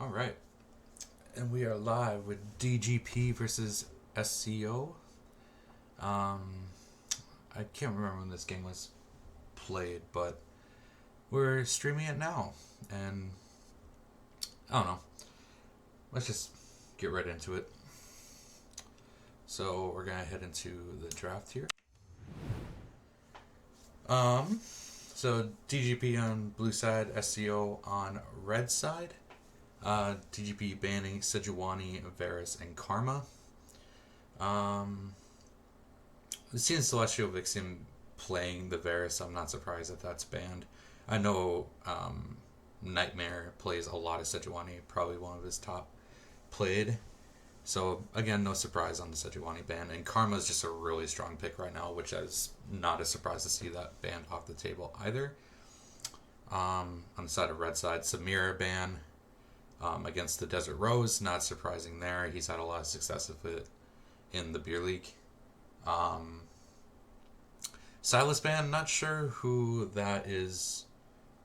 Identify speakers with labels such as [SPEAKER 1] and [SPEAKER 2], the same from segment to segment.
[SPEAKER 1] All right. And we are live with DGP versus SCO. Um, I can't remember when this game was played, but we're streaming it now. And I don't know. Let's just get right into it. So we're going to head into the draft here. So DGP on blue side, SCO on red side. DGP banning Sejuani, Varus, and Karma. Seeing Celestial Vixen playing the Varus, I'm not surprised that that's banned. I know Nightmare plays a lot of Sejuani, probably one of his top played. So, again, no surprise on the Sejuani ban. And Karma is just a really strong pick right now, which is not a surprise to see that banned off the table either. On the side of red side, Samira ban against the Desert Rose. Not surprising there. He's had a lot of success with it in the Beer League. Silas ban, not sure who that is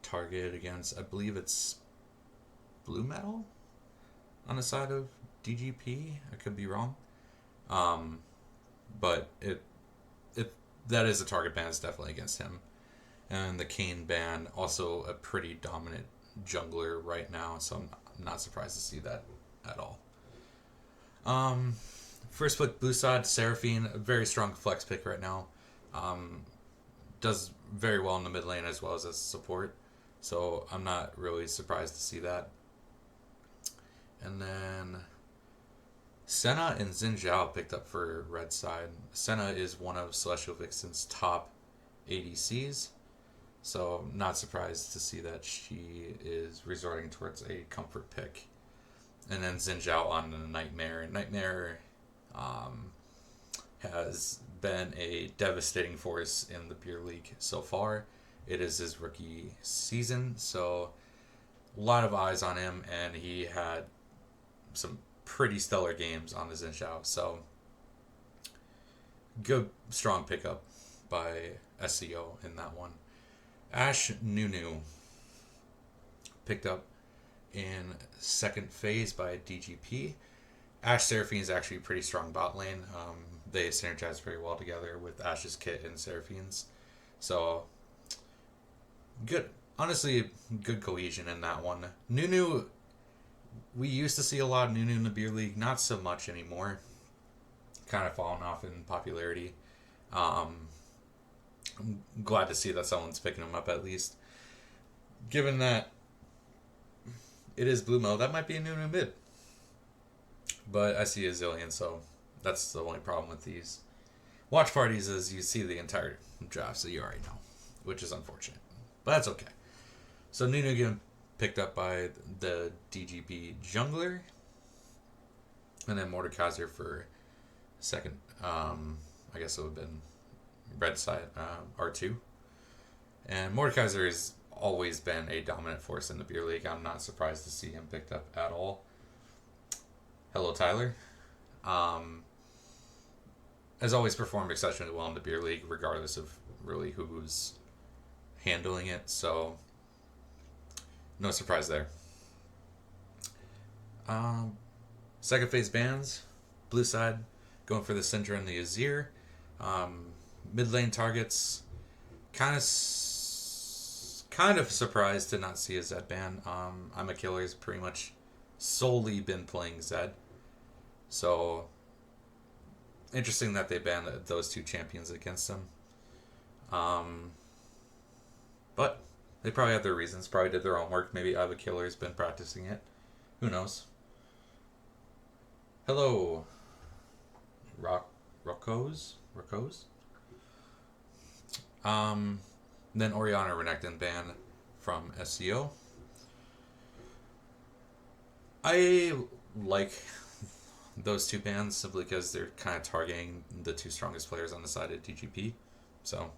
[SPEAKER 1] targeted against. I believe it's Blue Metal on the side of DGP. I could be wrong. But if that is a target ban, it's definitely against him. And the Kane ban, also a pretty dominant jungler right now, so I'm not surprised to see that at all. First pick, blue side, Seraphine, a very strong flex pick right now. Does very well in the mid lane as well as support, so I'm not really surprised to see that. And then Senna and Xin Zhao picked up for red side. Senna is one of Celestial Vixen's top ADCs, so not surprised to see that she is resorting towards a comfort pick. And then Xin Zhao on the Nightmare. Nightmare has been a devastating force in the Beer League so far. It is his rookie season, so a lot of eyes on him, and he had some pretty stellar games on the Xin Zhao. So good, strong pickup by SCO in that one. Ashe Nunu picked up in second phase by DGP. Ashe Seraphine is actually a pretty strong bot lane. They synergize very well together with Ashe's kit and Seraphine's. So, good. Honestly, good cohesion in that one. Nunu, we used to see a lot of Nunu in the Beer League. Not so much anymore. Kind of fallen off in popularity. I'm glad to see that someone's picking him up at least. Given that it is Blue Mo, that might be a Nunu mid. But I see a zillion, so that's the only problem with these watch parties is you see the entire draft, so you already know, which is unfortunate. But that's okay. So Nunu getting picked up by the DGP jungler, and then Mordekaiser for second. I guess it would have been red side R2. And Mordekaiser has always been a dominant force in the Beer League. I'm not surprised to see him picked up at all. Hello, Tyler. Has always performed exceptionally well in the Beer League, regardless of really who's handling it. So, no surprise there. Second phase bans. Blue side going for the Syndra and the Azir. Mid lane targets. Kind of surprised to not see a Zed ban. I'm a killer. He's pretty much solely been playing Zed. So, interesting that they banned those two champions against him. But they probably have their reasons. Probably did their own work. Maybe Ava Killer's been practicing it. Who knows? Hello, Rocco's. Then Orianna Renekton ban from SCO. I like those two bans simply because they're kind of targeting the two strongest players on the side of DGP. So,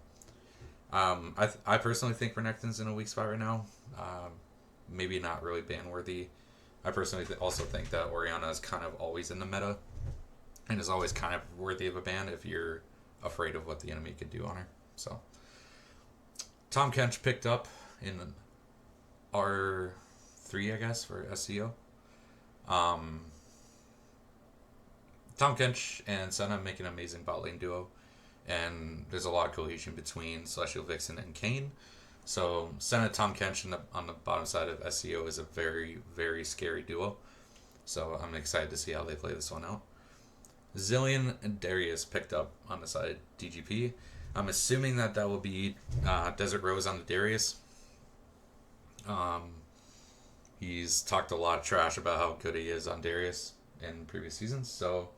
[SPEAKER 1] I personally think Renekton's in a weak spot right now. Maybe not really ban worthy. I personally also think that Orianna is kind of always in the meta and is always kind of worthy of a ban if you're afraid of what the enemy could do on her. So, Tom Kench picked up in R3, I guess, for SCO. Um, Tom Kench and Senna make an amazing bot lane duo, and there's a lot of cohesion between Celestial Vixen and Kane. So Senna, Tom Kench on the bottom side of SCO is a very, very scary duo. So I'm excited to see how they play this one out. Zillion and Darius picked up on the side of DGP. I'm assuming that will be Desert Rose on the Darius. He's talked a lot of trash about how good he is on Darius in previous seasons. So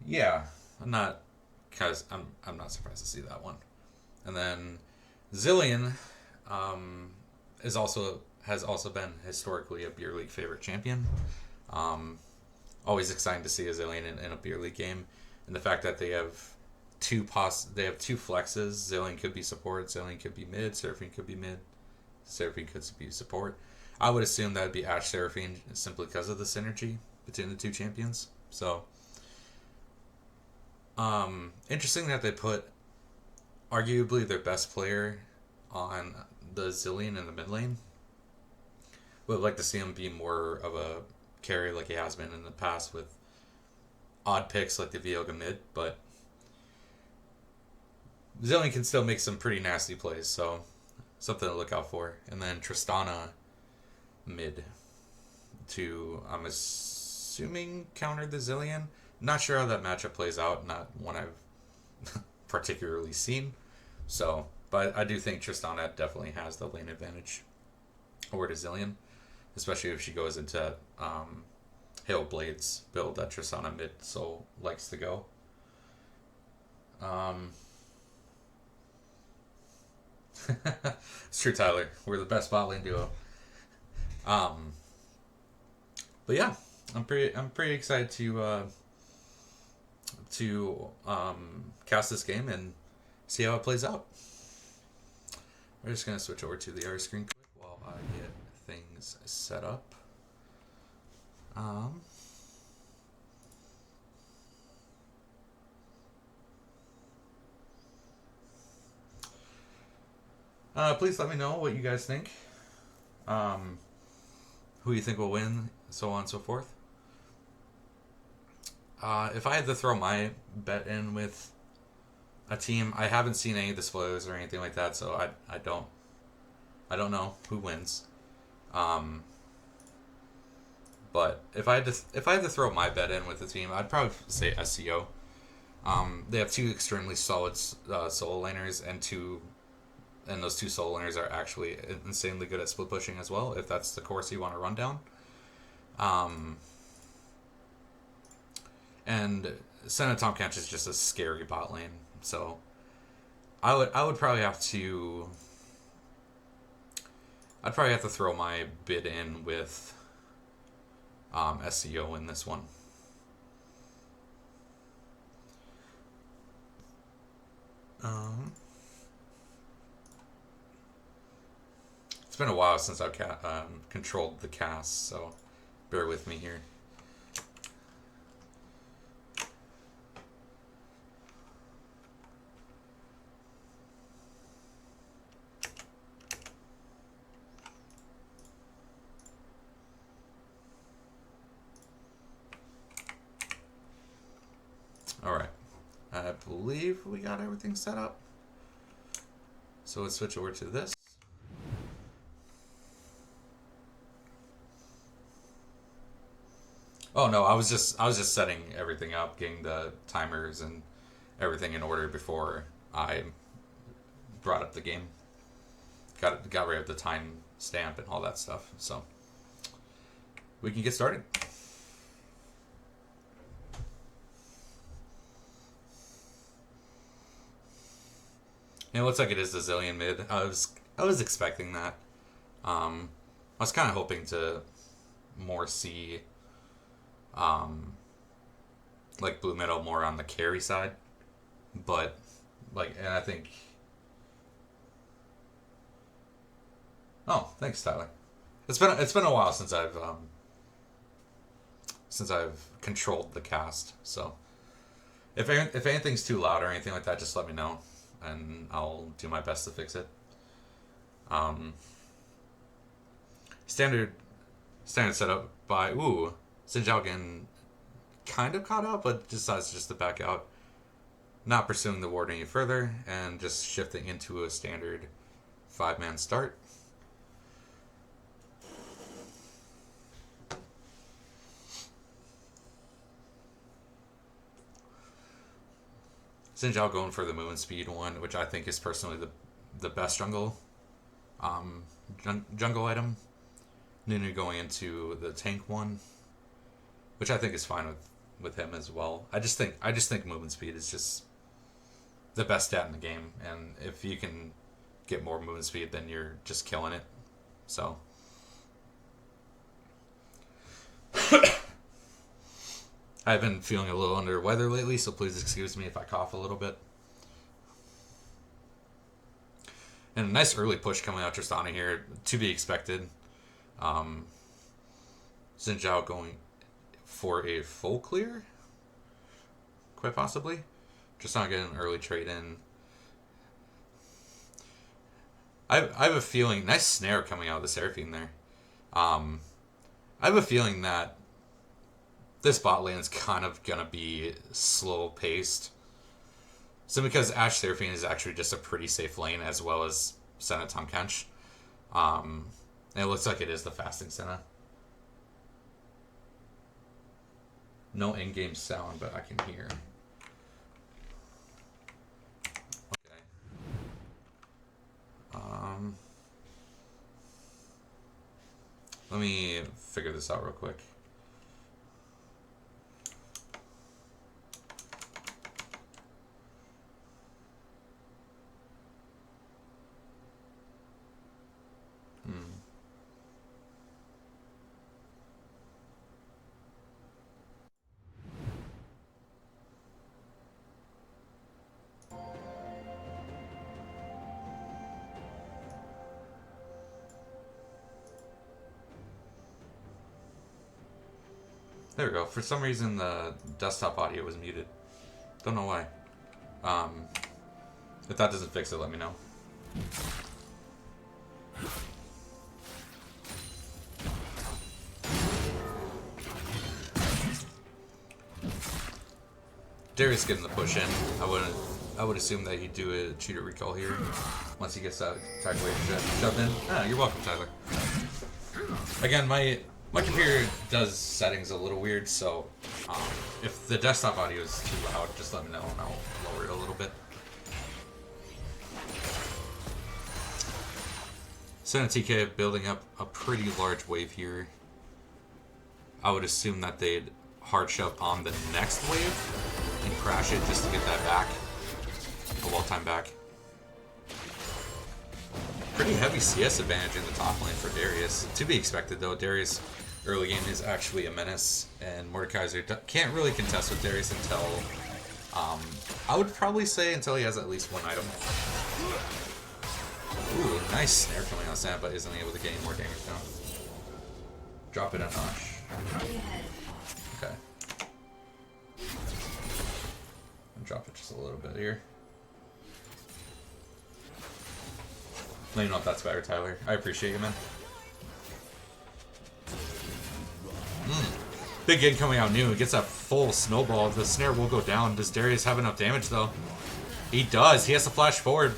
[SPEAKER 1] yeah, I'm not not surprised to see that one. And then Zillion has also been historically a beer league favorite champion. Always exciting to see a Zillion in a beer league game, and the fact that they have two flexes. Zillion could be support, Zillion could be mid, Seraphine could be mid, Seraphine could be support. I would assume that would be Ashe Seraphine simply because of the synergy between the two champions. So interesting that they put arguably their best player on the Zillion in the mid lane. Would like to see him be more of a carry like he has been in the past with odd picks like the Vioga mid, but Zillion can still make some pretty nasty plays, so something to look out for. And then Tristana mid to, I'm assuming, counter the Zillion. Not sure how that matchup plays out, not one I've particularly seen. So, but I do think Tristana definitely has the lane advantage over the Zillion, especially if she goes into Hail Blades build that Tristana mid so likes to go. It's true, Tyler. We're the best bot lane duo. But yeah, I'm pretty excited to cast this game and see how it plays out. We're just gonna switch over to the other screen quick while I get things set up. Please let me know what you guys think. Who you think will win, so on and so forth. If I had to throw my bet in with a team, I haven't seen any of the spoilers or anything like that, so I don't know who wins. But if I had to throw my bet in with the team, I'd probably say SCO. They have two extremely solid solo laners, and those two solo laners are actually insanely good at split pushing as well, if that's the course you want to run down. And Senna Tom Kench is just a scary bot lane, so I would probably have to throw my bid in with SCO in this one. It's been a while since I've controlled the cast, so bear with me here. Alright, I believe we got everything set up. So let's switch over to this. Oh no, I was just setting everything up, getting the timers and everything in order before I brought up the game. Got rid of the time stamp and all that stuff. So we can get started. It looks like it is the Zillion mid. I was expecting that. I was kind of hoping to more see like Blue Metal more on the carry side, but and I think. Oh, thanks, Tyler. It's been a while since I've controlled the cast. So if anything's too loud or anything like that, just let me know, and I'll do my best to fix it. Standard setup by... Ooh, Xin Zhao getting kind of caught up, but decides just to back out. Not pursuing the ward any further, and just shifting into a standard 5-man start. Xin Zhao going for the movement speed one, which I think is personally the best jungle jungle item. Nunu going into the tank one, which I think is fine with him as well. I just think movement speed is just the best stat in the game, and if you can get more movement speed, then you're just killing it. So I've been feeling a little under weather lately, so please excuse me if I cough a little bit. And a nice early push coming out Tristana here, to be expected. Xin Zhao going for a full clear, quite possibly. Tristana getting an early trade in. I have a feeling, nice snare coming out of the Seraphine there. I have a feeling that this bot lane is kind of going to be slow paced. So because Ashe Seraphine is actually just a pretty safe lane, as well as Senna Tahm Kench. And it looks like it is the fasting Senna. No in-game sound, but I can hear. Okay. Let me figure this out real quick. There we go. For some reason, the desktop audio was muted. Don't know why. If that doesn't fix it, let me know. Darius getting the push in. I would assume that he'd do a cheater recall here once he gets that attack wave shoved in. Ah, you're welcome, Tyler. Again, my computer does settings a little weird, so if the desktop audio is too loud, just let me know and I'll lower it a little bit. Senna TK building up a pretty large wave here. I would assume that they'd hard shove on the next wave and crash it just to get that back. A wall time back. Pretty heavy CS advantage in the top lane for Darius. To be expected though, Darius early game is actually a menace, and Mordekaiser can't really contest with Darius until, I would probably say until he has at least one item. Ooh, nice snare coming out of Sam, but isn't able to get any more damage down. Drop it on Nosh. Okay. I'll drop it just a little bit here. Let me know if that's better, Tyler. I appreciate you, man. Big Gig coming out new. He gets that full snowball. The snare will go down. Does Darius have enough damage, though? He does. He has to flash forward.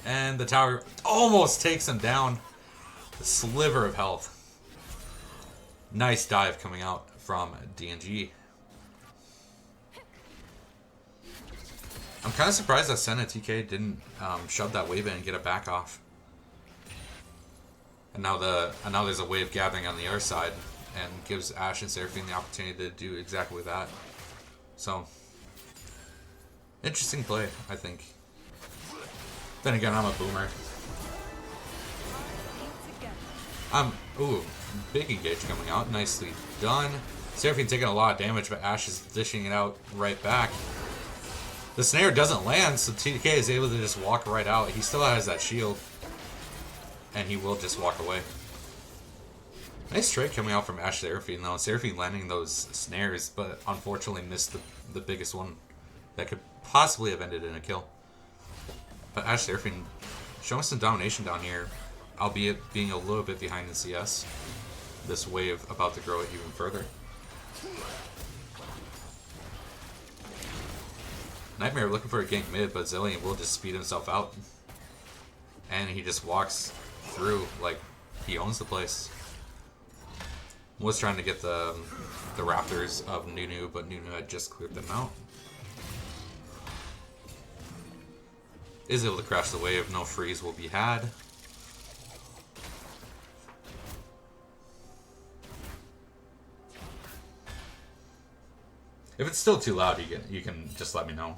[SPEAKER 1] And the tower almost takes him down. A sliver of health. Nice dive coming out from DNG. I'm kind of surprised that Senna TK didn't shove that wave in and get it back off. And now there's a wave gathering on the other side, and gives Ashe and Seraphine the opportunity to do exactly that. So, interesting play, I think. Then again, I'm a boomer. Ooh, big engage coming out, nicely done. Seraphine taking a lot of damage, but Ashe is dishing it out right back. The snare doesn't land, so TK is able to just walk right out. He still has that shield, and he will just walk away. Nice trade coming out from Ashe Seraphine, though. Seraphine landing those snares, but unfortunately missed the biggest one that could possibly have ended in a kill. But Ashe Seraphine showing some domination down here, albeit being a little bit behind in CS. this wave about to grow it even further. Nightmare looking for a gank mid, but Zillion will just speed himself out. And he just walks through like he owns the place. Was trying to get the Raptors of Nunu, but Nunu had just cleared them out. Is able to crash the wave, no freeze will be had. If it's still too loud, you can just let me know.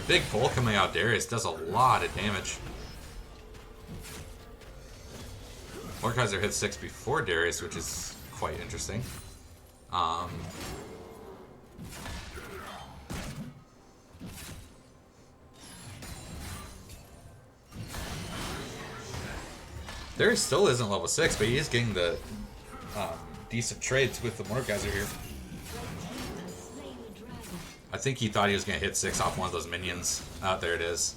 [SPEAKER 1] Big pull coming out. Darius does a lot of damage. Mordekaiser hit 6 before Darius, which is quite interesting. Darius still isn't level 6, but he is getting the decent trades with the Mordekaiser here. I think he thought he was going to hit 6 off one of those minions. There it is.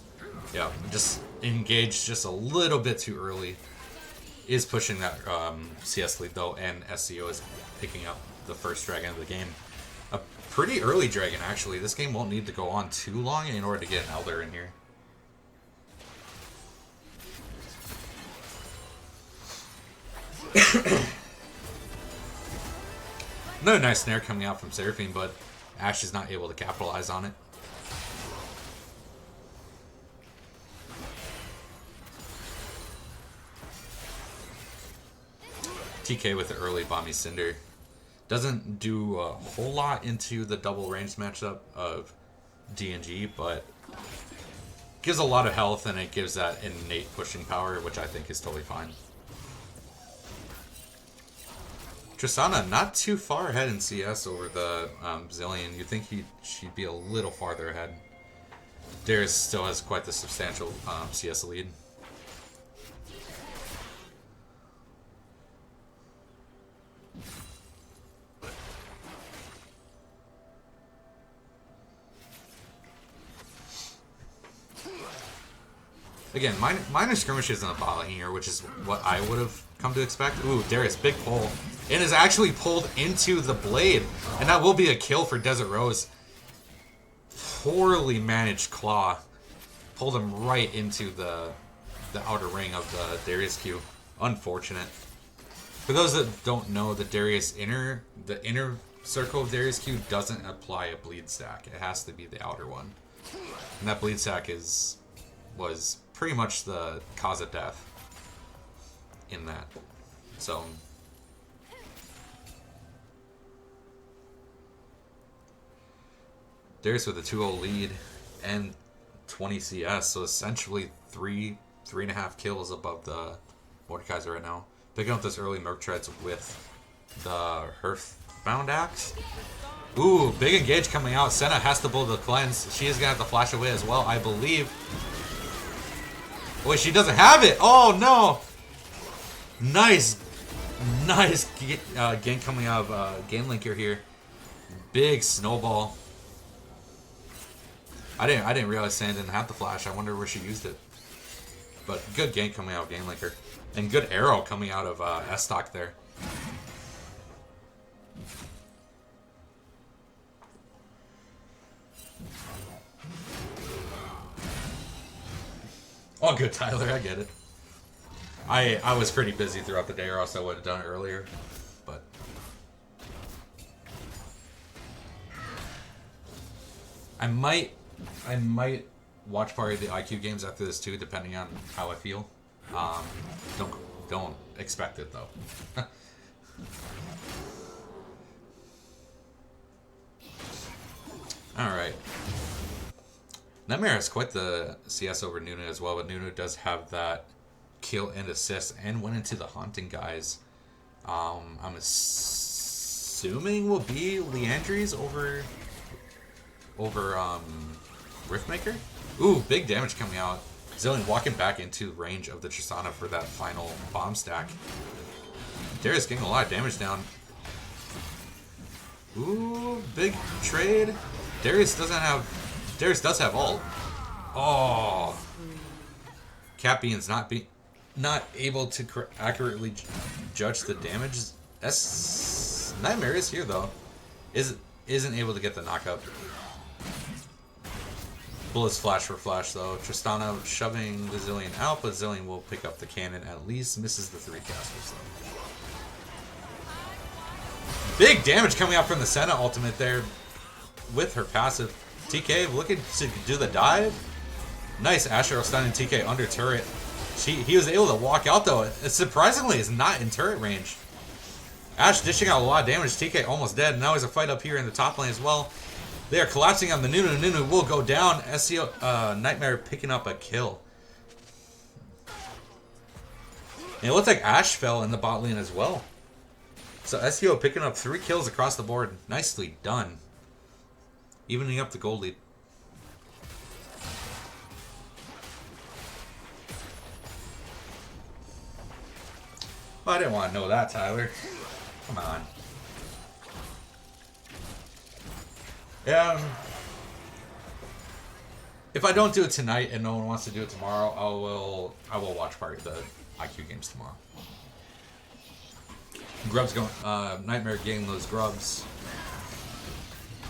[SPEAKER 1] Yeah, just engaged just a little bit too early. Is pushing that CS lead though, and SCO is picking up the first dragon of the game. A pretty early dragon, actually. This game won't need to go on too long in order to get an Elder in here. Another nice snare coming out from Seraphine, but Ashe is not able to capitalize on it. TK with the early Bomby Cinder. Doesn't do a whole lot into the double range matchup of DNG, but gives a lot of health and it gives that innate pushing power, which I think is totally fine. Tristana not too far ahead in CS over the Zillion. You'd think she'd be a little farther ahead. Darius still has quite the substantial CS lead. Again, minor skirmishes in the bottom here, which is what I would have come to expect. Ooh, Darius, big pull. And is actually pulled into the blade. And that will be a kill for Desert Rose. Poorly managed Claw. Pulled him right into the outer ring of the Darius Q. Unfortunate. For those that don't know, the inner circle of Darius Q doesn't apply a bleed stack. It has to be the outer one. And that bleed stack was pretty much the cause of death in that. So Darius with a 2-0 lead and 20 CS, so essentially 3.5 kills above the Mordekaiser right now. Picking up this early Merc Treads with the Hearthbound Axe. Ooh, big engage coming out. Senna has to build the cleanse. She is going to have to flash away as well, I believe. Wait, she doesn't have it! Oh, no! Nice gank coming out of Game Linker here. Big snowball. I didn't realize Sand didn't have the flash. I wonder where she used it. But good gank coming out of Game Linker. And good arrow coming out of S-Stock there. Oh, good, Tyler. I get it. I was pretty busy throughout the day, or else I would have done it earlier. But I might watch part of the IQ games after this too, depending on how I feel. Don't expect it though. All right. Nightmare has quite the CS over Nunu as well, but Nunu does have that kill and assist and went into the Haunting guys. I'm assuming will be Leandry's over Riftmaker. Ooh, big damage coming out. Zillion walking back into range of the Tristana for that final bomb stack. Darius getting a lot of damage down. Ooh, big trade. Darius does have ult. Oh. Cat Bean's not being... not able to accurately judge the damage. Nightmare is here though. Isn't able to get the knockup. Bullets flash for flash though. Tristana shoving the Zillion out, but Zillion will pick up the cannon at least. Misses the 3 casters though. Big damage coming out from the Senna ultimate there with her passive. TK looking to do the dive. Nice Asher stunning TK under turret. He was able to walk out though. It surprisingly is not in turret range. Ash dishing out a lot of damage. TK almost dead. Now there's a fight up here in the top lane as well. They are collapsing on the Nunu. Nunu will go down. SCO Nightmare picking up a kill. And it looks like Ash fell in the bot lane as well. So SCO picking up 3 kills across the board. Nicely done. Evening up the gold lead. Well, I didn't want to know that, Tyler. Come on. Yeah. If I don't do it tonight and no one wants to do it tomorrow, I will watch part of the IQ games tomorrow. Grubs going. Nightmare getting those grubs.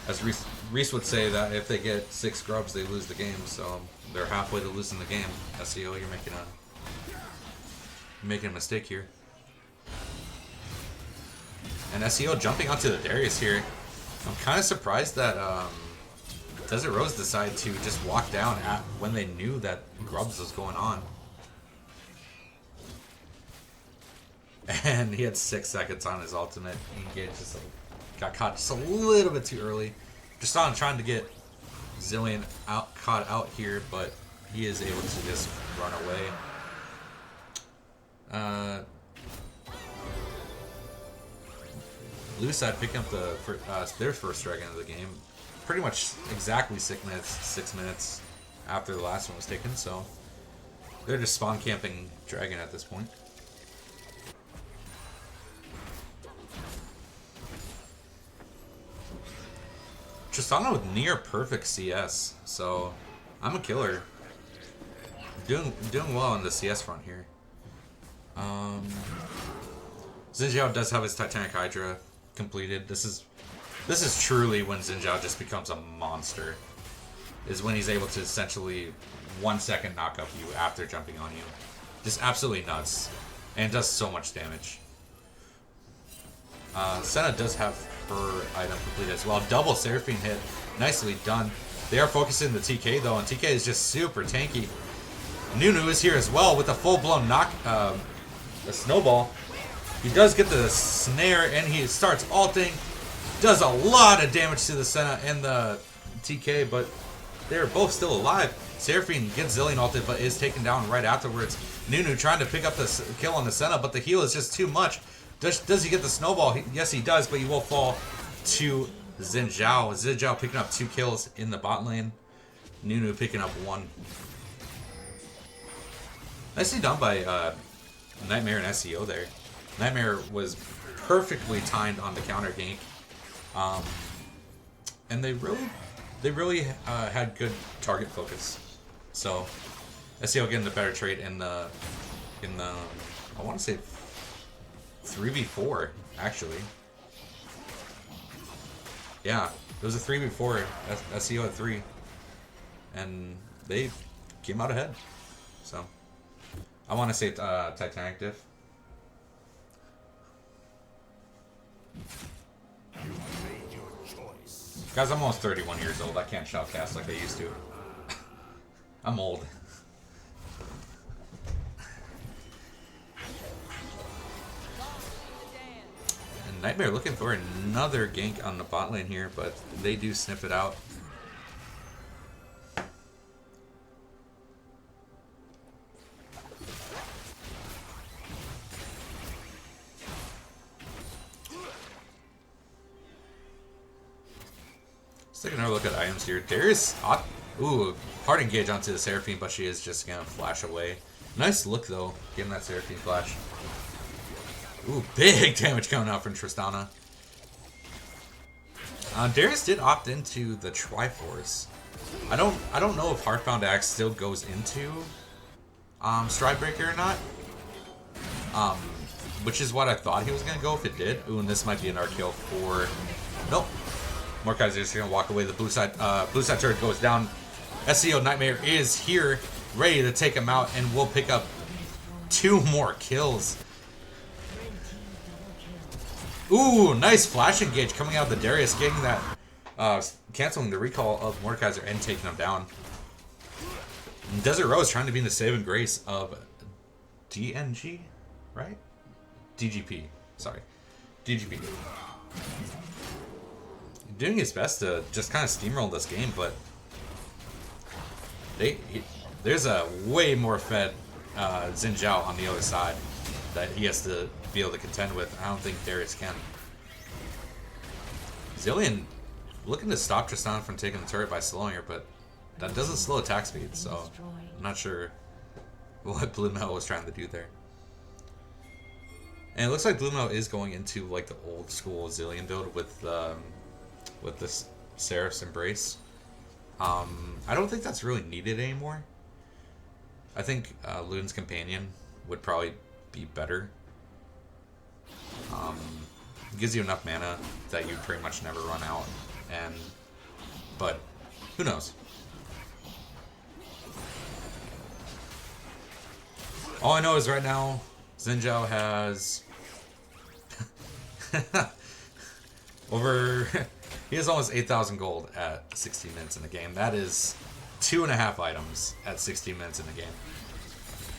[SPEAKER 1] As Reese would say that if they get 6 grubs, they lose the game. So they're halfway to losing the game. SCO, you're making a mistake here. And SCO jumping onto the Darius here. I'm kind of surprised that Desert Rose decided to just walk down when they knew that Grubs was going on. And he had 6 seconds on his ultimate. Engage just got caught just a little bit too early. Just on trying to get Zillion caught out here, but he is able to just run away. Blue side picking up their first dragon of the game. Pretty much exactly 6 minutes after the last one was taken, so they're just spawn camping dragon at this point. Tristana with near perfect CS, so I'm a killer. Doing well on the CS front here. Xin Zhao does have his Titanic Hydra completed. This is truly when Xin Zhao just becomes a monster. Is when he's able to essentially 1 second knock up you after jumping on you. Just absolutely nuts. And does so much damage. Senna does have her item completed as well. Double Seraphine hit. Nicely done. They are focusing the TK though, and TK is just super tanky. Nunu is here as well with a full-blown knock, a snowball. He does get the snare, and he starts ulting. Does a lot of damage to the Senna and the TK, but they're both still alive. Seraphine gets Zillion ulted, but is taken down right afterwards. Nunu trying to pick up the kill on the Senna, but the heal is just too much. Does he get the snowball? Yes, he does, but he will fall to Xin Zhao. Xin Zhao picking up 2 kills in the bot lane. Nunu picking up 1. Nicely done by Nightmare and SCO there. Nightmare was perfectly timed on the counter gank, and they really had good target focus. So SCO getting the better trade in the I want to say 3v4 actually. Yeah, it was a 3v4. SCO at 3, and they came out ahead. So I want to say Titanic diff. Guys, I'm almost 31 years old. I can't shoutcast like I used to. I'm old. And Nightmare looking for another gank on the bot lane here, but they do sniff it out. Let's take another look at items here. There's hard engage onto the Seraphine, but she is just gonna flash away. Nice look though, getting that Seraphine flash. Ooh, big damage coming out from Tristana. Darius did opt into the Triforce. I don't know if Heartbound Axe still goes into Stridebreaker or not. Um, which is what I thought he was going to go if it did. Ooh, and this might be an arc kill for... Nope. Mordekaiser's going to walk away. The blue side turret goes down. SCO Nightmare is here, ready to take him out, and we'll pick up 2 more kills. Ooh, nice flash engage coming out of the Darius, getting that, canceling the recall of Mordekaiser and taking him down. And Desert Rose trying to be in the saving grace of DNG, right? DGP, sorry. DGP. Doing his best to just kind of steamroll this game, but there's a way more fed Xin Zhao on the other side that he has to be able to contend with. I don't think Darius can. Zilean looking to stop Tristana from taking the turret by slowing her, but that doesn't slow attack speed, so I'm not sure what Blue Metal was trying to do there. And it looks like Blue Metal is going into like the old school Zilean build with this Seraph's Embrace. I don't think that's really needed anymore. I think Luden's Companion would probably be better. Gives you enough mana that you pretty much never run out, but who knows? All I know is right now Xin Zhao has he has almost 8,000 gold at 16 minutes in the game. That is 2.5 items at 16 minutes in the game.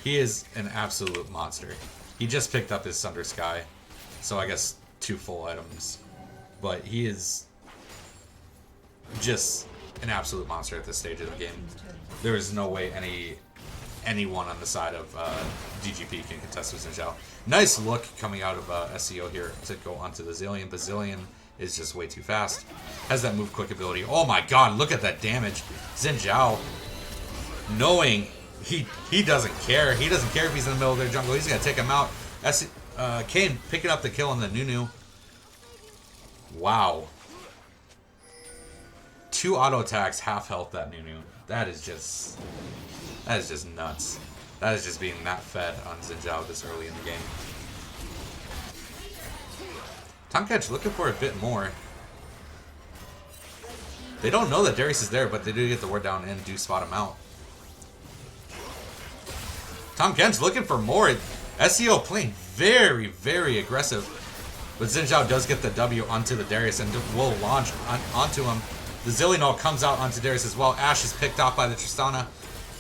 [SPEAKER 1] He is an absolute monster. He just picked up his Sunder Sky, so I guess 2 full items. But he is just an absolute monster at this stage of the game. There is no way anyone on the side of DGP can contest with Xin Zhao. Nice look coming out of SCO here to go onto the Zilean, but Zilean is just way too fast. Has that move quick ability. Oh my god, look at that damage. Xin Zhao, knowing he doesn't care. He doesn't care if he's in the middle of their jungle. He's going to take him out. Kane picking up the kill on the Nunu. Wow. 2 auto attacks, half health that Nunu. That is just nuts. That is just being that fed on Xin Zhao this early in the game. Tanketch looking for a bit more. They don't know that Darius is there, but they do get the ward down and do spot him out. Tom Kench looking for more. SCO playing very, very aggressive. But Xin Zhao does get the W onto the Darius and will launch onto him. The Zilean comes out onto Darius as well. Ashe is picked off by the Tristana.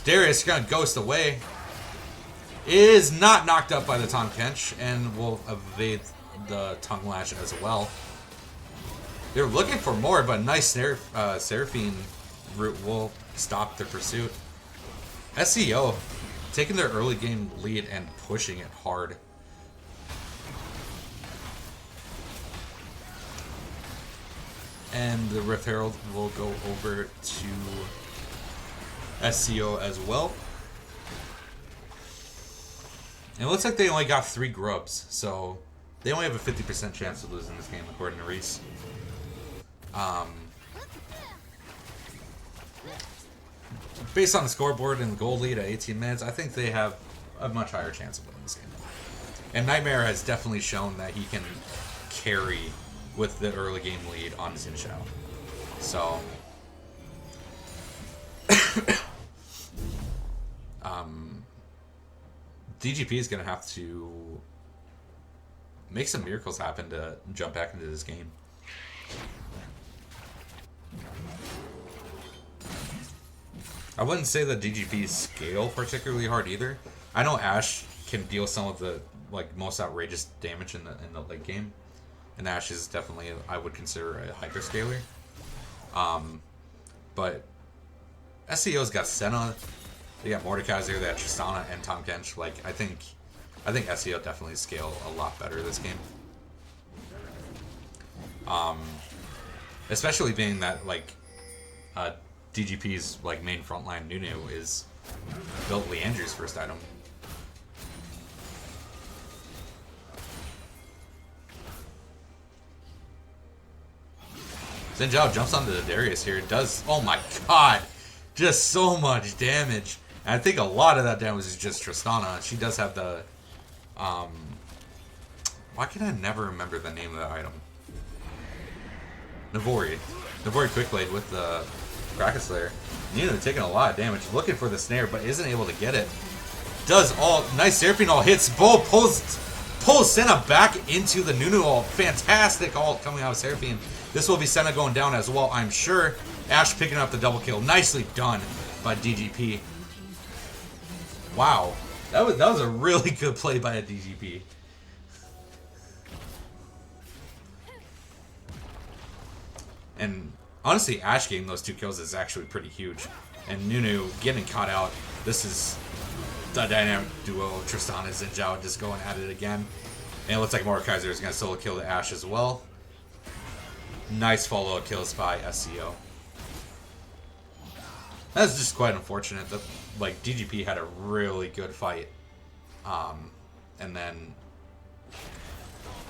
[SPEAKER 1] Darius is going to ghost away. Is not knocked up by the Tom Kench and will evade the tongue lash as well. They're looking for more, but nice Seraphine route will stop the pursuit. SCO taking their early game lead and pushing it hard. And the Rift Herald will go over to SCO as well. And it looks like they only got 3 grubs, so they only have a 50% chance of losing this game, according to Reese. Based on the scoreboard and the gold lead at 18 minutes, I think they have a much higher chance of winning this game. And Nightmare has definitely shown that he can carry with the early game lead on Xin Zhao. So, DGP is going to have to make some miracles happen to jump back into this game. I wouldn't say that DGP scale particularly hard either. I know Ashe can deal some of the most outrageous damage in the late game, and Ashe is definitely, I would consider, a hyperscaler. But SCO's got Senna, they got Mordekaiser, they got Tristana, and Tom Kench. I think SCO definitely scale a lot better this game. Especially being that DGP's main frontline Nunu is built Leandri's first item. Xin Zhao jumps onto the Darius here. It does, oh my god, just so much damage. And I think a lot of that damage is just Tristana. She does have the Um, why can I never remember the name of the item? Navori. Navori Quick Blade with the Kraken Slayer. Nunu taking a lot of damage, looking for the snare, but isn't able to get it. Does all nice Seraphine ult hits. Bull pulls Senna back into the Nunu ult. Fantastic ult coming out of Seraphine. This will be Senna going down as well, I'm sure. Ashe picking up the double kill. Nicely done by DGP. Wow. That was a really good play by a DGP. And honestly, Ashe getting those 2 kills is actually pretty huge. And Nunu getting caught out. This is the dynamic duo. Tristana and Xin Zhao just going at it again. And it looks like Mordekaiser is going to solo kill the Ashe as well. Nice follow-up kills by SCO. That's just quite unfortunate that like DGP had a really good fight. And then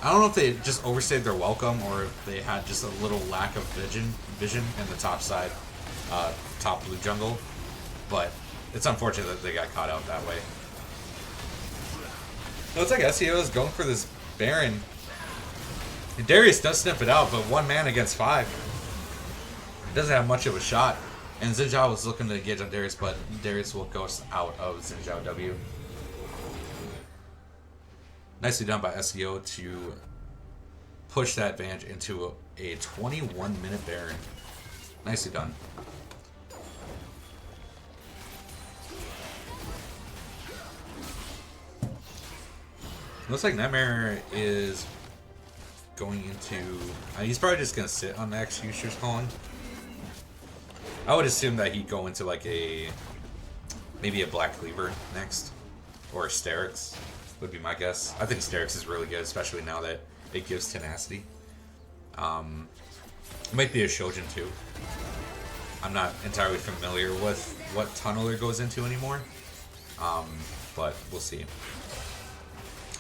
[SPEAKER 1] I don't know if they just overstayed their welcome or if they had just a little lack of vision in the top side, top blue jungle. But it's unfortunate that they got caught out that way. It looks like SEO is going for this Baron. Darius does sniff it out, but 1 man against 5. Doesn't have much of a shot. And Xin Zhao was looking to engage on Darius, but Darius will ghost out of Xin Zhao W. Nicely done by SEO to push that advantage into a 21-minute Baron. Nicely done. Looks like Nightmare is going into... he's probably just going to sit on the Executioner's Calling. I would assume that he'd go into like a... maybe a Black Cleaver next. Or Sterix would be my guess. I think Sterix is really good, especially now that it gives tenacity. It might be a Shojin too. I'm not entirely familiar with what Tunneler goes into anymore. But we'll see.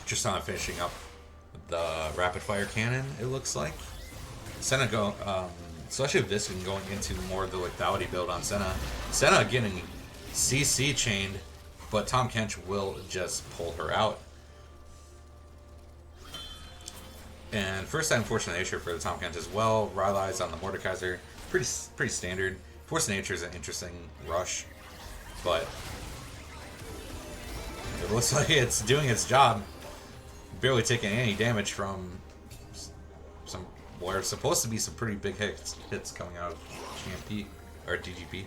[SPEAKER 1] Just on finishing up the rapid fire cannon, it looks like. Senna go, especially Viscon going into more of the lethality build on Senna. Senna getting CC chained, but Tahm Kench will just pull her out. And first time Force of Nature for the Tahm Kench as well. Rylai's on the Mordekaiser. Pretty standard. Force of Nature is an interesting rush, but it looks like it's doing its job. Barely taking any damage from some what are supposed to be some pretty big hits coming out of GMP or DGP.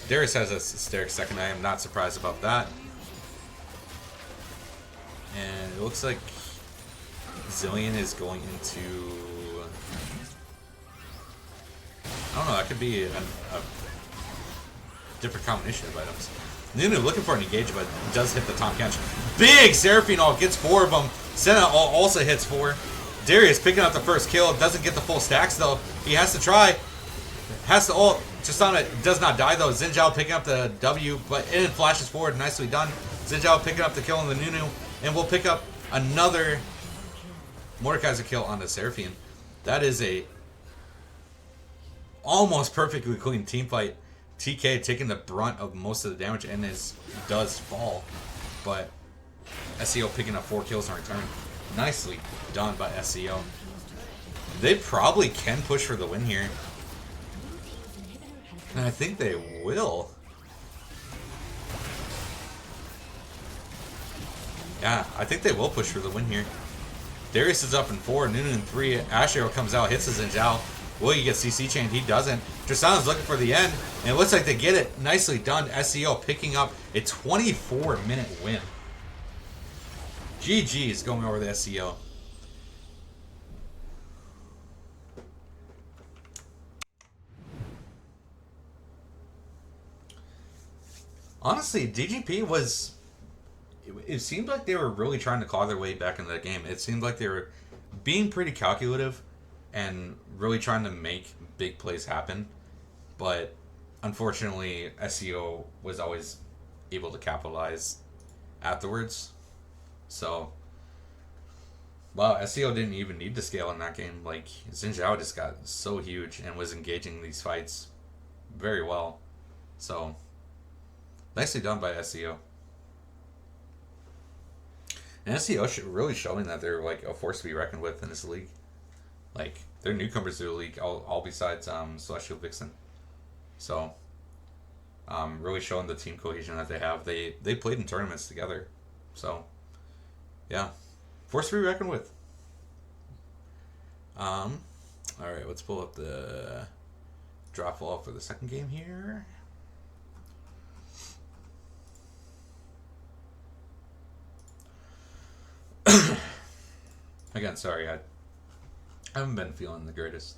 [SPEAKER 1] Darius has a Sterix second. I am not surprised about that. And it looks like Zillion is going into... I don't know, that could be a different combination of items. Nunu looking for an engage, but does hit the Tahm Kench. Big Seraphine ult gets 4 of them. Senna also hits 4. Darius picking up the first kill. Doesn't get the full stacks though. He has to try. Has to ult. Tristana does not die though. Xin Zhao picking up the W, but it flashes forward. Nicely done. Xin Zhao picking up the kill on the Nunu. And we'll pick up another Mordekaiser kill on the Seraphine. That is a almost perfectly clean team fight. TK taking the brunt of most of the damage and does fall. But SCO picking up 4 kills in return. Nicely done by SCO. They probably can push for the win here. And I think they will. Yeah, I think they will push for the win here. Darius is up in 4, Nunu in 3. Ashe Arrow comes out, hits his Xin Zhao. Will he get CC chained? He doesn't. Tristana's looking for the end, and it looks like they get it. Nicely done. SCO picking up a 24-minute win. GG is going over the SCO. Honestly, DGP was... It seemed like they were really trying to claw their way back into the game. It seemed like they were being pretty calculative and really trying to make big plays happen. But unfortunately, SCO was always able to capitalize afterwards. So, wow, SCO didn't even need to scale in that game. Like, Xin Zhao just got so huge and was engaging these fights very well. So, nicely done by SCO. And SCO really showing that they're like a force to be reckoned with in this league. Like they're newcomers to the league, all besides Celestial Vixen. So really showing the team cohesion that they have. They played in tournaments together. So yeah, force to be reckoned with. All right, let's pull up the drop wall for the second game here. Again, sorry, I haven't been feeling the greatest.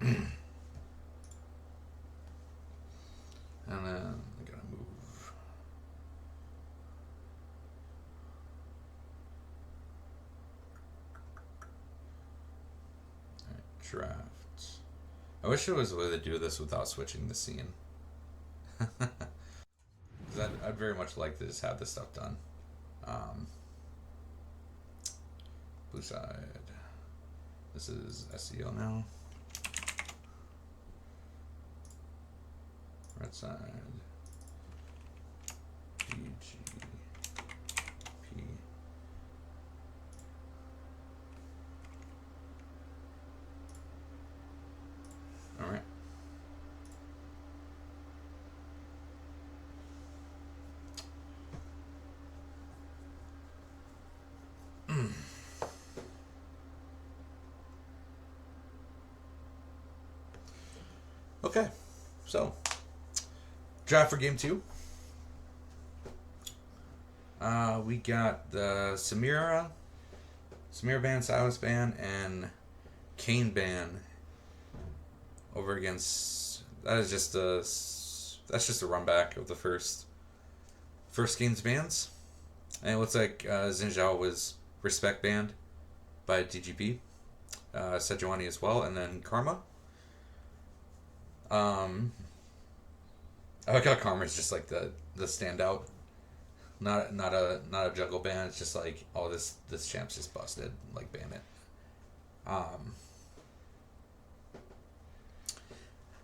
[SPEAKER 1] And then I gotta move. Alright, draft. I wish there was a way to do this without switching the scene. Because I'd very much like to just have this stuff done. Blue side. This is SCO now. Red side. DGP. Alright. Okay, so draft for game 2. We got the Samira band, Silas band, and Kane band over against. That's just a run back of the first game's bands, and it looks like Xinjiao was respect banned by DGP, Sejuani as well, and then Karma. I like how Karma's just like the standout, not a juggle band. It's just like, oh, this champ's just busted, like ban it.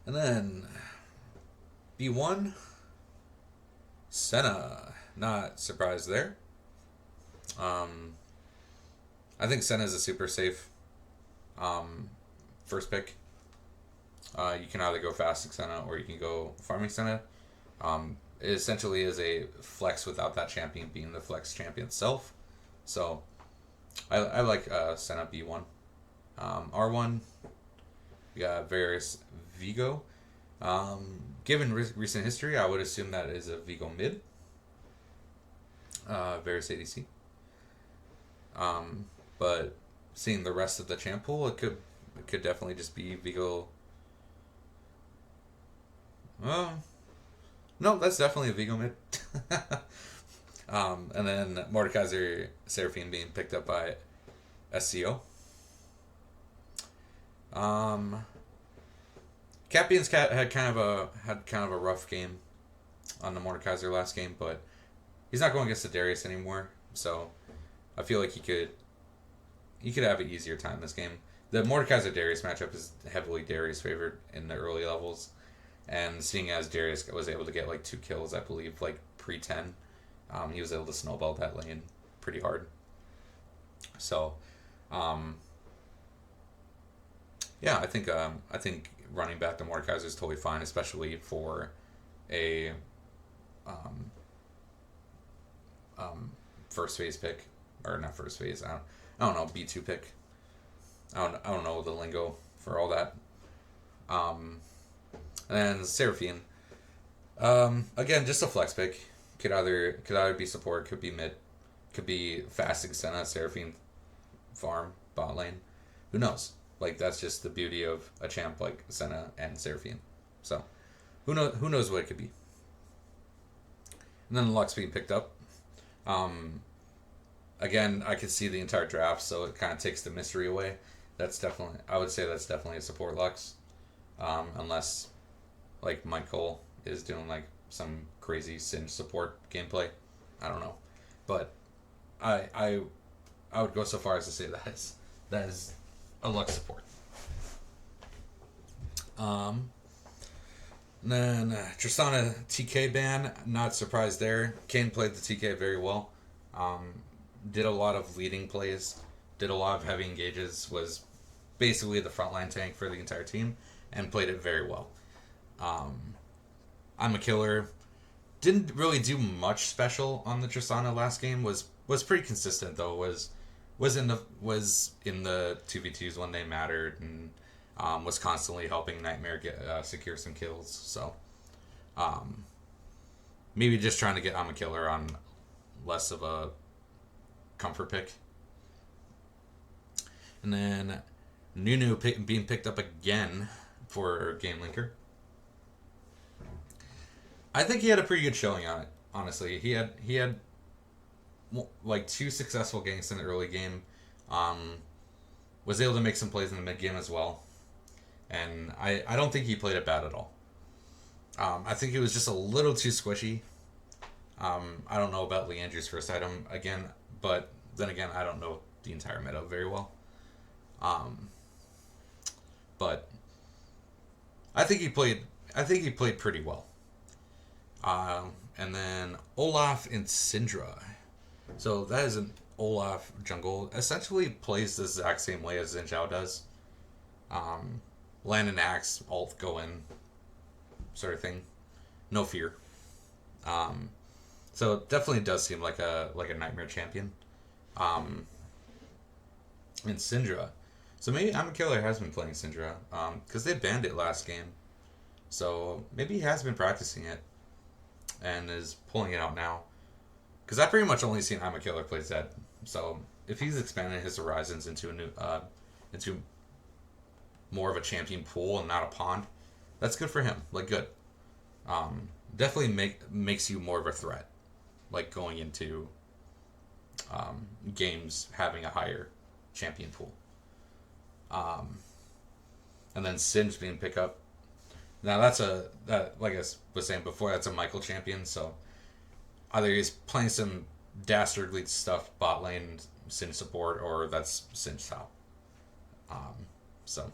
[SPEAKER 1] And then B1 Senna, not surprised there. I think Senna is a super safe first pick. You can either go fasting Senna or you can go farming Senna. It essentially is a flex without that champion being the flex champion itself. So I like Senna B1. R1, we got Varus Vigo. Given recent history, I would assume that is a Vigo mid. Varus ADC. But seeing the rest of the champ pool, it could definitely just be Vigo. No, that's definitely a Vigo mid. And then Mordekaiser Seraphine being picked up by SCO. Capian's had kind of a rough game on the Mordekaiser last game, but he's not going against the Darius anymore, so I feel like he could have an easier time this game. The Mordekaiser Darius matchup is heavily Darius favored in the early levels, and seeing as Darius was able to get like 2 kills, I believe, like pre-10, he was able to snowball that lane pretty hard. So, yeah, I think running back to Mordekaiser is totally fine, especially for a first phase pick, or not first phase. I don't know, B2 pick. I don't know the lingo for all that. And then Seraphine. Again, just a flex pick. Could either be support, could be mid, could be fasting Senna, Seraphine farm, bot lane. Who knows? Like, that's just the beauty of a champ like Senna and Seraphine. So, who knows what it could be. And then Lux being picked up. Again, I could see the entire draft, so it kind of takes the mystery away. I would say that's definitely a support Lux. Unless, like, Michael is doing, like, some crazy Singe support gameplay. I don't know. But I would go so far as to say that is a Lux support. Um, then Tristana TK ban, not surprised there. Kane played the TK very well. Um, did a lot of leading plays, did a lot of heavy engages, was basically the frontline tank for the entire team, and played it very well. I'm a killer. Didn't really do much special on the Tristana last game. Was pretty consistent though. Was in the 2v2s when they mattered, and was constantly helping Nightmare get secure some kills. So maybe just trying to get I'm a killer on less of a comfort pick. And then Nunu being picked up again for Game Linker. I think he had a pretty good showing on it. Honestly, he had like 2 successful ganks in the early game. Was able to make some plays in the mid game as well, and I don't think he played it bad at all. I think he was just a little too squishy. I don't know about Leandre's first item again, but then again, I don't know the entire meta very well. But I think he played pretty well. And then Olaf and Syndra. So that is an Olaf jungle. Essentially plays the exact same way as Xin Zhao does. Land and axe, ult, go in, sort of thing. No fear. So it definitely does seem like a Nightmare champion. And Syndra. So maybe I'm a Killer has been playing Syndra. Because they banned it last game. So maybe he has been practicing it and is pulling it out now. Because I pretty much only seen I'm a Killer play Zed. So if he's expanding his horizons into a new, into more of a champion pool and not a pond, that's good for him. Like good. Definitely makes you more of a threat. Like going into games having a higher champion pool. And then Singe being picked up. Now that like I was saying before, that's a Michael champion, so either he's playing some dastardly stuff bot lane Singe support, or that's Singe top. So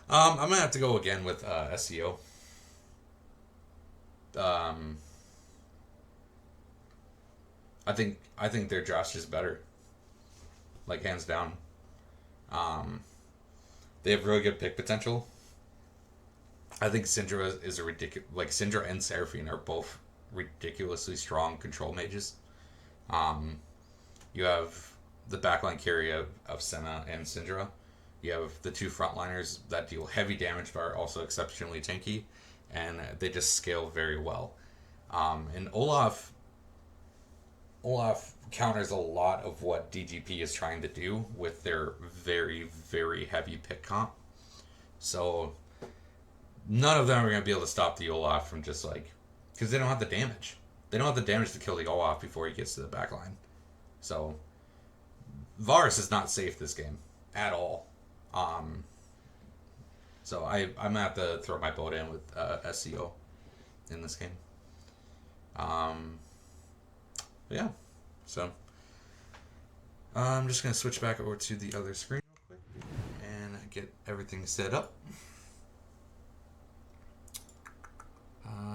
[SPEAKER 1] I'm gonna have to go again with SCO. I think their Josh is better. Like hands down. They have really good pick potential. I think Syndra is a ridiculous. Like Syndra and Seraphine are both ridiculously strong control mages. You have the backline carry of Senna and Syndra. You have the 2 frontliners that deal heavy damage but are also exceptionally tanky, and they just scale very well. And Olaf counters a lot of what DGP is trying to do with their very, very heavy pick comp. So none of them are going to be able to stop the Olaf from just like... Because they don't have the damage. They don't have the damage to kill the Olaf before he gets to the backline. So Varus is not safe this game at all. So I'm going to have to throw my boat in with SCO in this game. Yeah. So I'm just going to switch back over to the other screen real quick and get everything set up.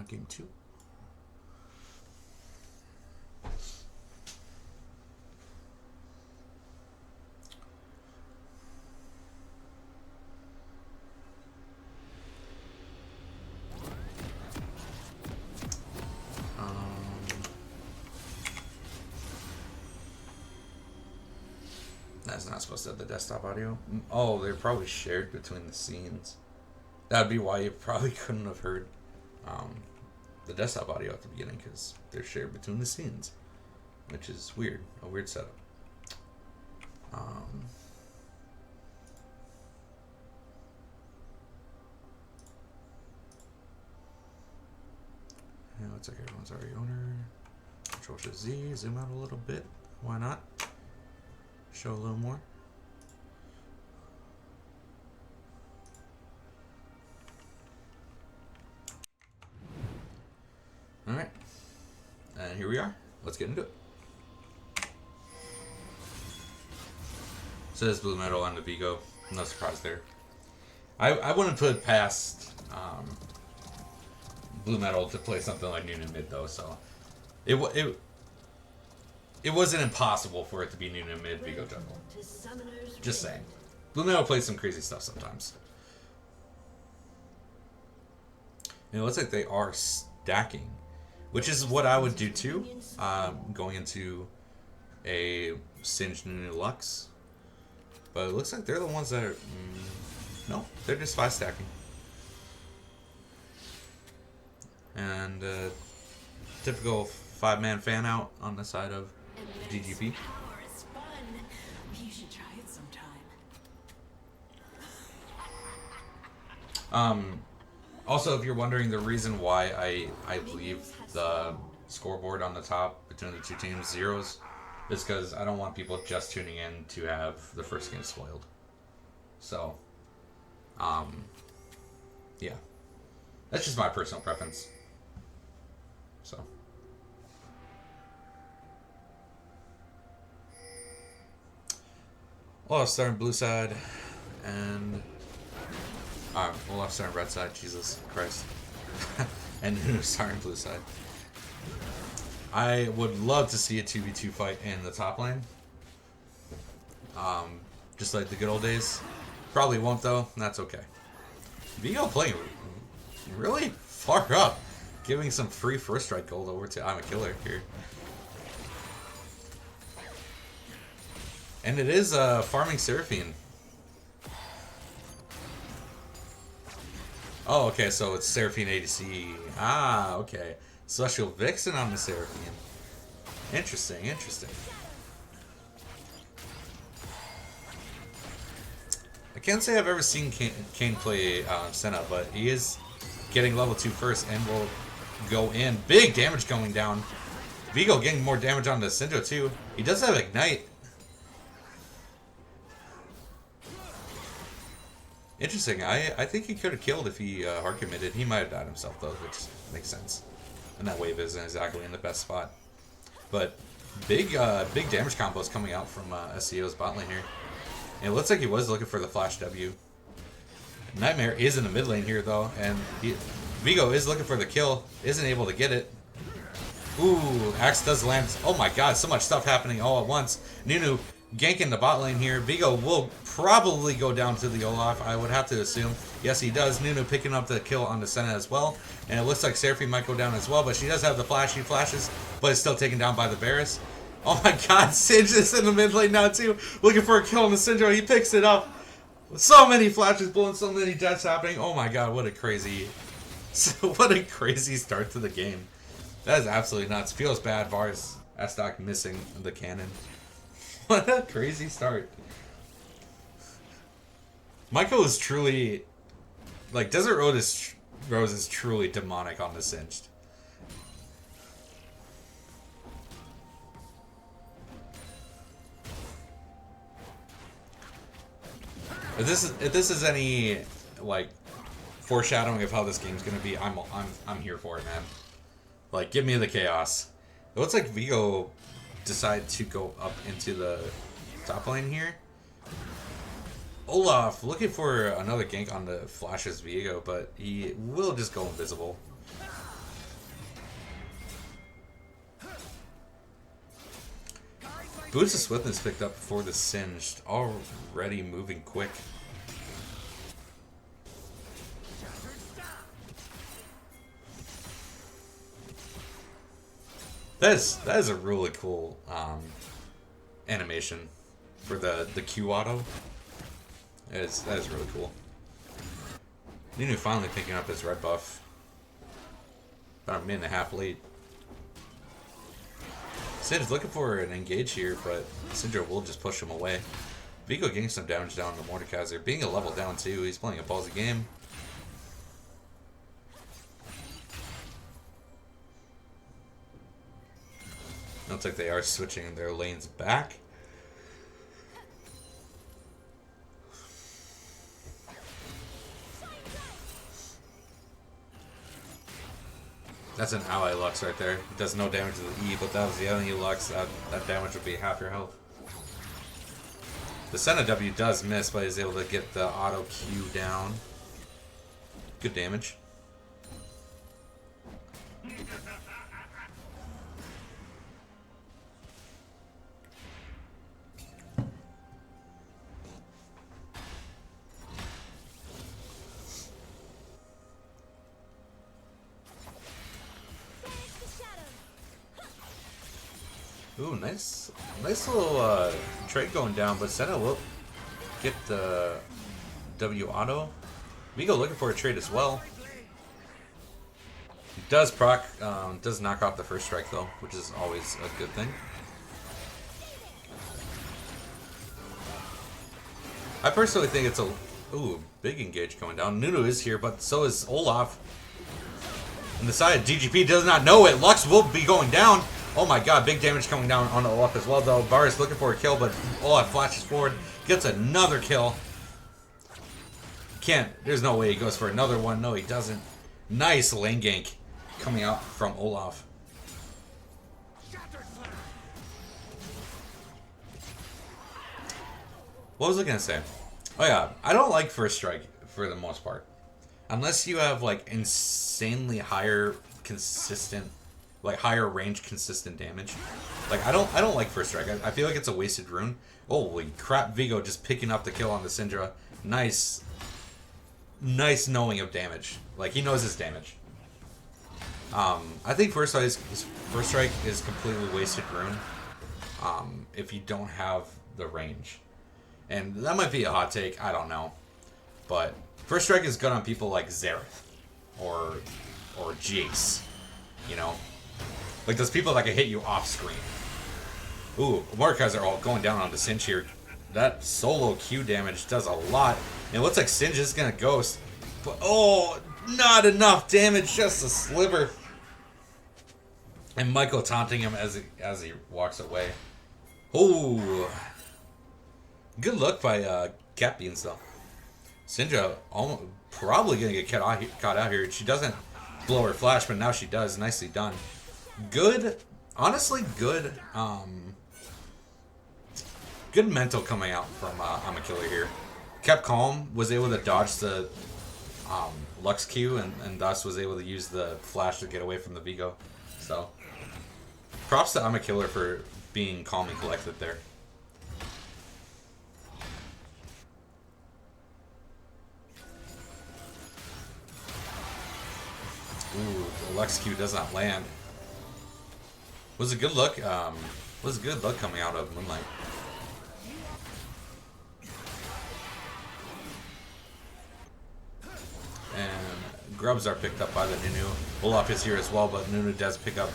[SPEAKER 1] Game 2. That's not supposed to have the desktop audio. Oh, they're probably shared between the scenes. That'd be why you probably couldn't have heard the desktop audio at the beginning, because they're shared between the scenes, which is weird. A weird setup. Yeah, looks like everyone's already owner. Control-Shift-Z, zoom out a little bit. Why not? Show a little more. Alright. And here we are. Let's get into it. Says Blue Metal on the Vigo. No surprise there. I wouldn't put it past Blue Metal to play something like Nunu mid though, so it wasn't impossible for it to be Nunu mid Vigo jungle. Just saying. Blue Metal plays some crazy stuff sometimes. And it looks like they are stacking, which is what I would do too, going into a Singed Nunu Lux. But it looks like they're the ones that are... no, they're just 5 stacking. And typical 5-man fan out on the side of DGP. Also, if you're wondering the reason why I leave the scoreboard on the top between the two teams zeros, is because I don't want people just tuning in to have the first game spoiled. So, yeah. That's just my personal preference. So. Well, starting blue side, and well, starting red side. Jesus Christ, and starting blue side. I would love to see a 2v2 fight in the top lane, just like the good old days. Probably won't though. And that's okay. Vigo playing really far up, giving some free first strike gold over to I'm a Killer here. And it is farming Seraphine. Oh, okay, so it's Seraphine ADC. Ah, okay. Celestial Vixen on the Seraphine. Interesting, interesting. I can't say I've ever seen Kane play Senna, but he is getting level 2 first and will go in. Big damage going down. Vigo getting more damage on the Syndra too. He does have Ignite. Interesting. I think he could have killed if he hard committed. He might have died himself though, which makes sense. And that wave isn't exactly in the best spot. But big damage combos coming out from SCO's bot lane here. And it looks like he was looking for the flash W. Nightmare is in the mid lane here though, and Vigo is looking for the kill, isn't able to get it. Ooh, Axe does land. Oh my god, so much stuff happening all at once. Nunu ganking the bot lane here. Vigo will probably go down to the Olaf, I would have to assume. Yes, he does. Nunu picking up the kill on the Senna as well. And it looks like Seraphine might go down as well, but she does have the flash. She flashes, but is still taken down by the Varus. Oh my god, Singe is in the mid lane now too. Looking for a kill on the Syndra. He picks it up. So many flashes blowing, so many deaths happening. Oh my god, what a crazy start to the game. That is absolutely nuts. Feels bad, Varus Stock missing the cannon. What a crazy start. Michael is truly, like, Desert Rose is truly demonic on the Singed. If this is any like foreshadowing of how this game's gonna be, I'm here for it, man. Like, give me the chaos. It looks like Vigo decided to go up into the top lane here. Olaf looking for another gank on the flashes Vigo, but he will just go invisible. Boots of Swiftness picked up for the Singed, already moving quick. That is a really cool animation for the Q auto. That is really cool. Nunu finally picking up his red buff. About a minute and a half late. Sid is looking for an engage here, but Syndra will just push him away. Vigo getting some damage down to Mordekaiser. Being a level down too, he's playing a ballsy game. Looks like they are switching their lanes back. That's an ally Lux right there. It does no damage to the E, but that was the enemy Lux. That damage would be half your health. The Senna W does miss, but he's able to get the auto Q down. Good damage. Ooh, nice little trade going down, but Senna will get the W auto. Vigo looking for a trade as well. Does proc, does knock off the first strike though, which is always a good thing. I personally think it's a big engage going down. Nunu is here, but so is Olaf. And the side DGP does not know it. Lux will be going down. Oh my god, big damage coming down on Olaf as well though. Varus looking for a kill, but Olaf flashes forward, gets another kill. There's no way he goes for another one. No, he doesn't. Nice lane gank coming out from Olaf. What was I gonna say? Oh yeah, I don't like first strike for the most part. Unless you have like insanely higher consistent, like higher range consistent damage. Like I don't like first strike. I feel like it's a wasted rune. Holy crap, Vigo just picking up the kill on the Syndra. Nice knowing of damage. Like he knows his damage. I think first strike is completely wasted rune. If you don't have the range. And that might be a hot take, I don't know. But first strike is good on people like Xerath or Jace, you know? Like those people that can hit you off screen. Ooh, Mordekaiser all going down on the Singe here. That solo Q damage does a lot. And it looks like Singe is gonna ghost. But oh, not enough damage, just a sliver. And Michael taunting him as he walks away. Oh, good look by Cat Beans though. Syndra probably gonna get caught out here. She doesn't blow her flash, but now she does. Nicely done. Good, honestly good. Good mental coming out from I'm a Killer here. Kept calm, was able to dodge the Lux Q, and thus was able to use the flash to get away from the Vigo. So, props to I'm a Killer for being calm and collected there. Ooh, the Lux Q does not land. Was a good look. Was a good look coming out of Moonlight. And grubs are picked up by the Nunu. Olaf is here as well, but Nunu does pick up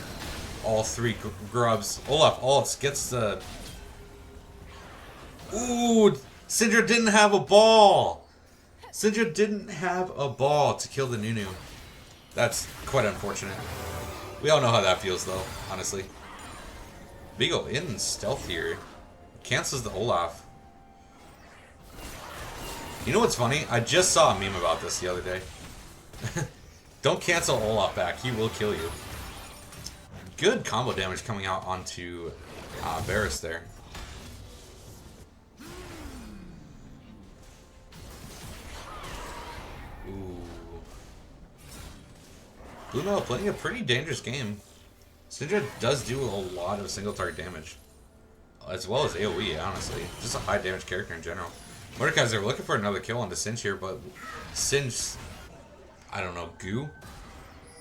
[SPEAKER 1] all three grubs. Olaf ults, gets the... Ooh! Syndra didn't have a ball! Syndra didn't have a ball to kill the Nunu. That's quite unfortunate. We all know how that feels though, honestly. Vigo in stealth here. Cancels the Olaf. You know what's funny? I just saw a meme about this the other day. Don't cancel Olaf back. He will kill you. Good combo damage coming out onto Varus there. Ooh. Blue Mel playing a pretty dangerous game. Syndra does do a lot of single target damage. As well as AoE, honestly. Just a high damage character in general. Mordekaiser looking for another kill on the Singe here, but Singe, I don't know, goo?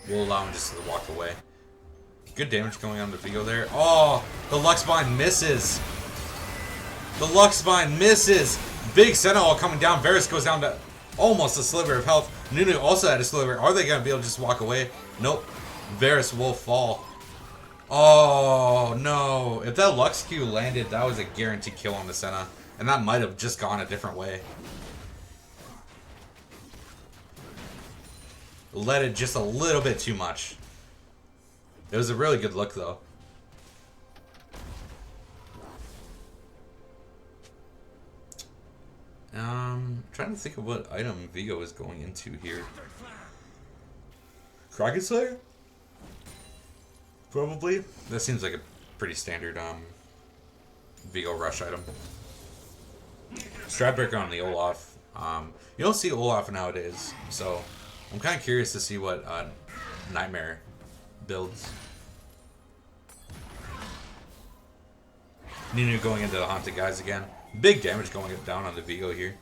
[SPEAKER 1] Will allow him just to walk away. Good damage going on to Vigo there. Oh, the Lux Bind misses. The Lux Bind misses. Big Sentinel coming down. Varus goes down to almost a sliver of health. Nunu also had a sliver. Are they going to be able to just walk away? Nope. Varus will fall. Oh, no. If that Lux Q landed, that was a guaranteed kill on the Senna. And that might have just gone a different way. Let it just a little bit too much. It was a really good look, though. Trying to think of what item Vigo is going into here. Kraken Slayer? Probably. That seems like a pretty standard Vigo rush item. Stradbreaker on the Olaf. You don't see Olaf nowadays, so I'm kind of curious to see what Nightmare builds. Nunu going into the Haunted Guys again. Big damage going down on the Vigo here.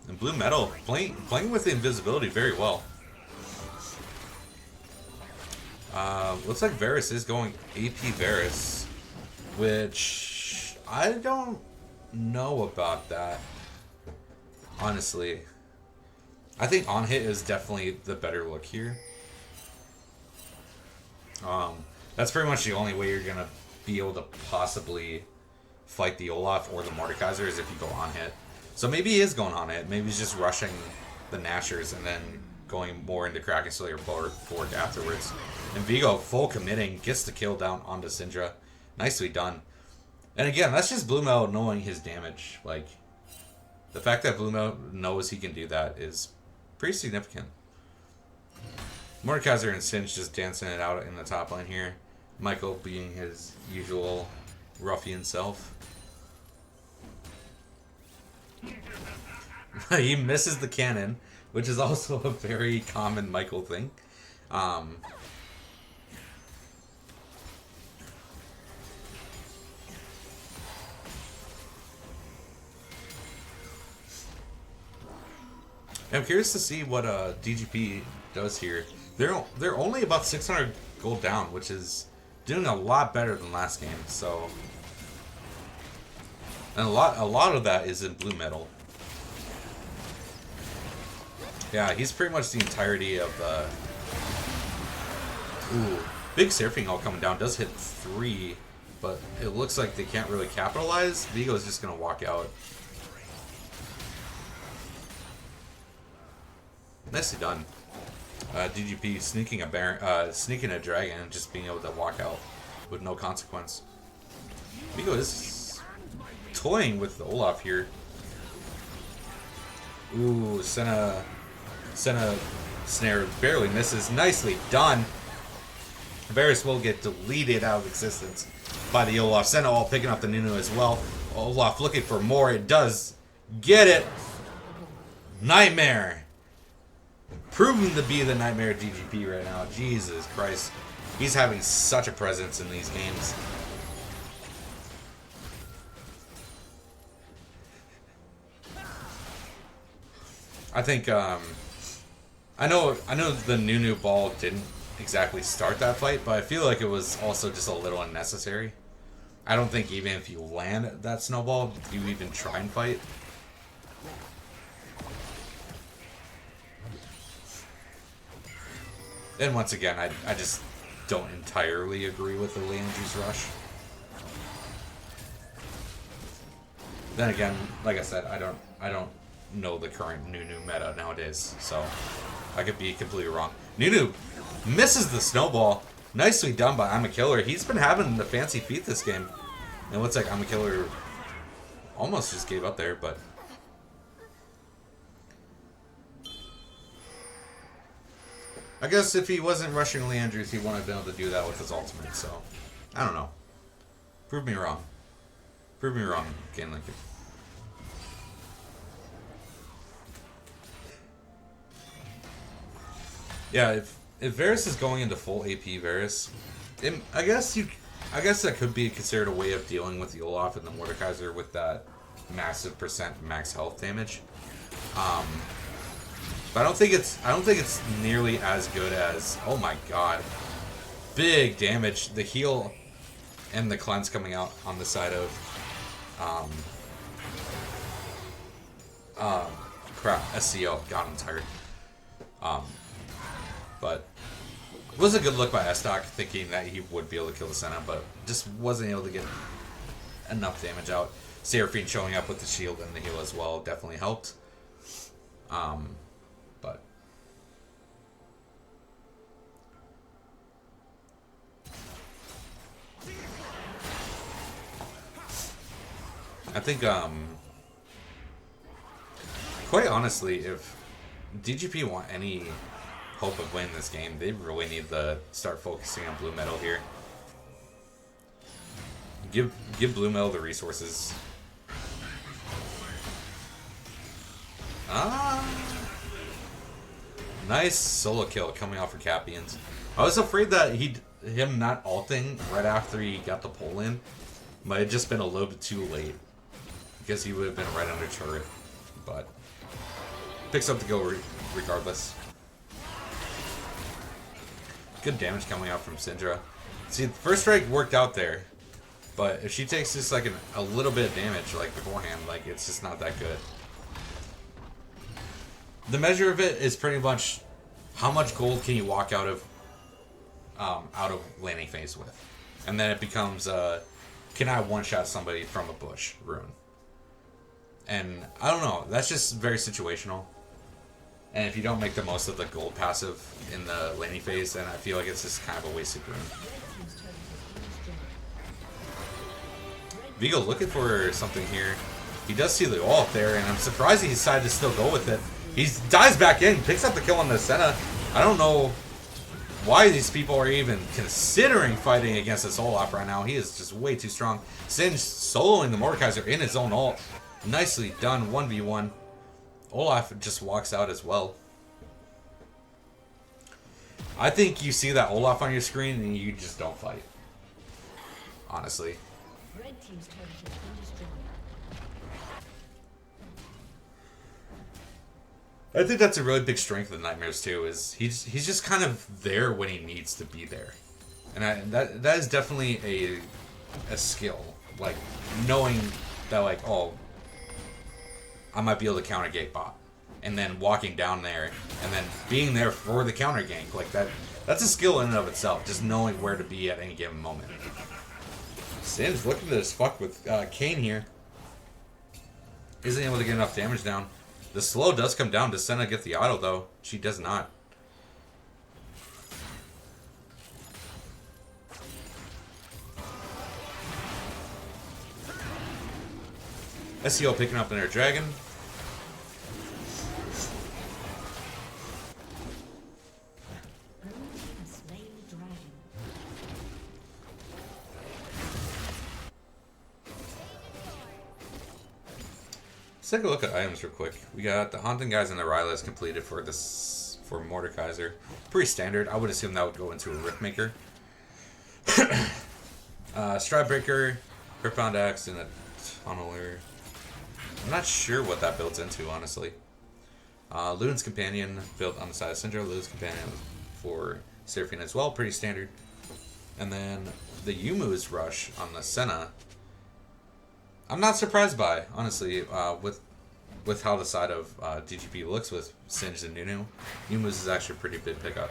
[SPEAKER 1] And Blue Metal playing with the invisibility very well. Looks like Varus is going AP Varus, which I don't know about that. Honestly, I think on hit is definitely the better look here. That's pretty much the only way you're gonna be able to possibly fight the Olaf or the Mordekaiser is if you go on hit. So maybe he is going on hit. Maybe he's just rushing the Nashers and then going more into Kraken Slayer forward afterwards. And Vigo full committing, gets the kill down onto Syndra. Nicely done. And again, that's just Blue Metal knowing his damage. Like, the fact that Blue Metal knows he can do that is pretty significant. Mordekaiser and Singe just dancing it out in the top lane here. Michael being his usual ruffian self. He misses the cannon, which is also a very common Michael thing. I'm curious to see what DGP does here. They're only about 600 gold down, which is doing a lot better than last game. So, and a lot of that is in Blue Metal. Yeah, he's pretty much the entirety of the... Ooh, big Surfing all coming down. Does hit 3, but it looks like they can't really capitalize. Vigo's just going to walk out. Nicely done. DGP sneaking a dragon and just being able to walk out with no consequence. Vigo is toying with the Olaf here. Ooh, Senna snare barely misses. Nicely done. Varus will get deleted out of existence by the Olaf. Senna all picking up the Nunu as well. Olaf looking for more. It does get it. Nightmare. Proving to be the Nightmare DGP right now. Jesus Christ. He's having such a presence in these games. I think, I know the Nunu ball didn't exactly start that fight, but I feel like it was also just a little unnecessary. I don't think even if you land that snowball, you even try and fight. And once again, I just don't entirely agree with the Leandri's rush. Then again, like I said, I don't know the current Nunu meta nowadays, so I could be completely wrong. Nunu misses the snowball. Nicely done by I'm a Killer. He's been having the fancy feat this game. And it looks like I'm a Killer almost just gave up there, but... I guess if he wasn't rushing Leandris, he wouldn't have been able to do that with his ultimate, so... I don't know. Prove me wrong. Prove me wrong, Kane Lincoln. Yeah, if Varus is going into full AP Varus, I guess that could be considered a way of dealing with the Olaf and the Mordekaiser with that massive percent max health damage. But I don't think it's nearly as good as, oh my god, big damage. The heal and the cleanse coming out on the side of crap, SCO. God, I'm tired. But it was a good look by Estoc, thinking that he would be able to kill the Senna, but just wasn't able to get enough damage out. Seraphine showing up with the shield and the heal as well definitely helped. But quite honestly, if DGP want any hope of winning this game, they really need to start focusing on blue metal here. Give blue metal the resources. Nice solo kill coming off for Capians. I was afraid that him not ulting right after he got the pull in might have just been a little bit too late, because he would have been right under turret, but picks up the kill regardless. Good damage coming out from Syndra. See, the first strike worked out there, but if she takes just like a little bit of damage like beforehand, like it's just not that good. The measure of it is pretty much how much gold can you walk out of landing phase with, and then it becomes can I one-shot somebody from a bush rune? And I don't know, that's just very situational. And if you don't make the most of the gold passive in the laning phase, then I feel like it's just kind of a wasted rune. Vigo looking for something here. He does see the ult there, and I'm surprised he decided to still go with it. He dives back in, picks up the kill on the Senna. I don't know why these people are even considering fighting against this Olaf right now. He is just way too strong. Singe soloing the Mordekaiser in his own ult. Nicely done, 1v1. Olaf just walks out as well. I think you see that Olaf on your screen and you just don't fight. Honestly.
[SPEAKER 2] Red team's turret has been destroyed.
[SPEAKER 1] I think that's a really big strength of Nightmares too, is he's just kind of there when he needs to be there. And that is definitely a skill. Like, knowing that, like, oh, I might be able to counter gate bot, and then walking down there and then being there for the counter gank, like that's a skill in and of itself, just knowing where to be at any given moment. Singe looking to just fuck with Kayn here. Isn't able to get enough damage down. The slow does come down. Does Senna get the auto though? She does not. SCO picking up their dragon. Let's take a look at items real quick. We got the Haunting Guys and the Rylai's completed for Mordekaiser. Pretty standard. I would assume that would go into a Riftmaker. Stridebreaker, Earthbound Axe, and a Tunneler. I'm not sure what that builds into, honestly. Luden's Companion built on the side of Syndra. Luden's Companion for Seraphine as well. Pretty standard. And then the Yumu's Rush on the Senna. I'm not surprised by, honestly, with how the side of DGP looks with Singe and Nunu. Yumu's is actually a pretty big pickup.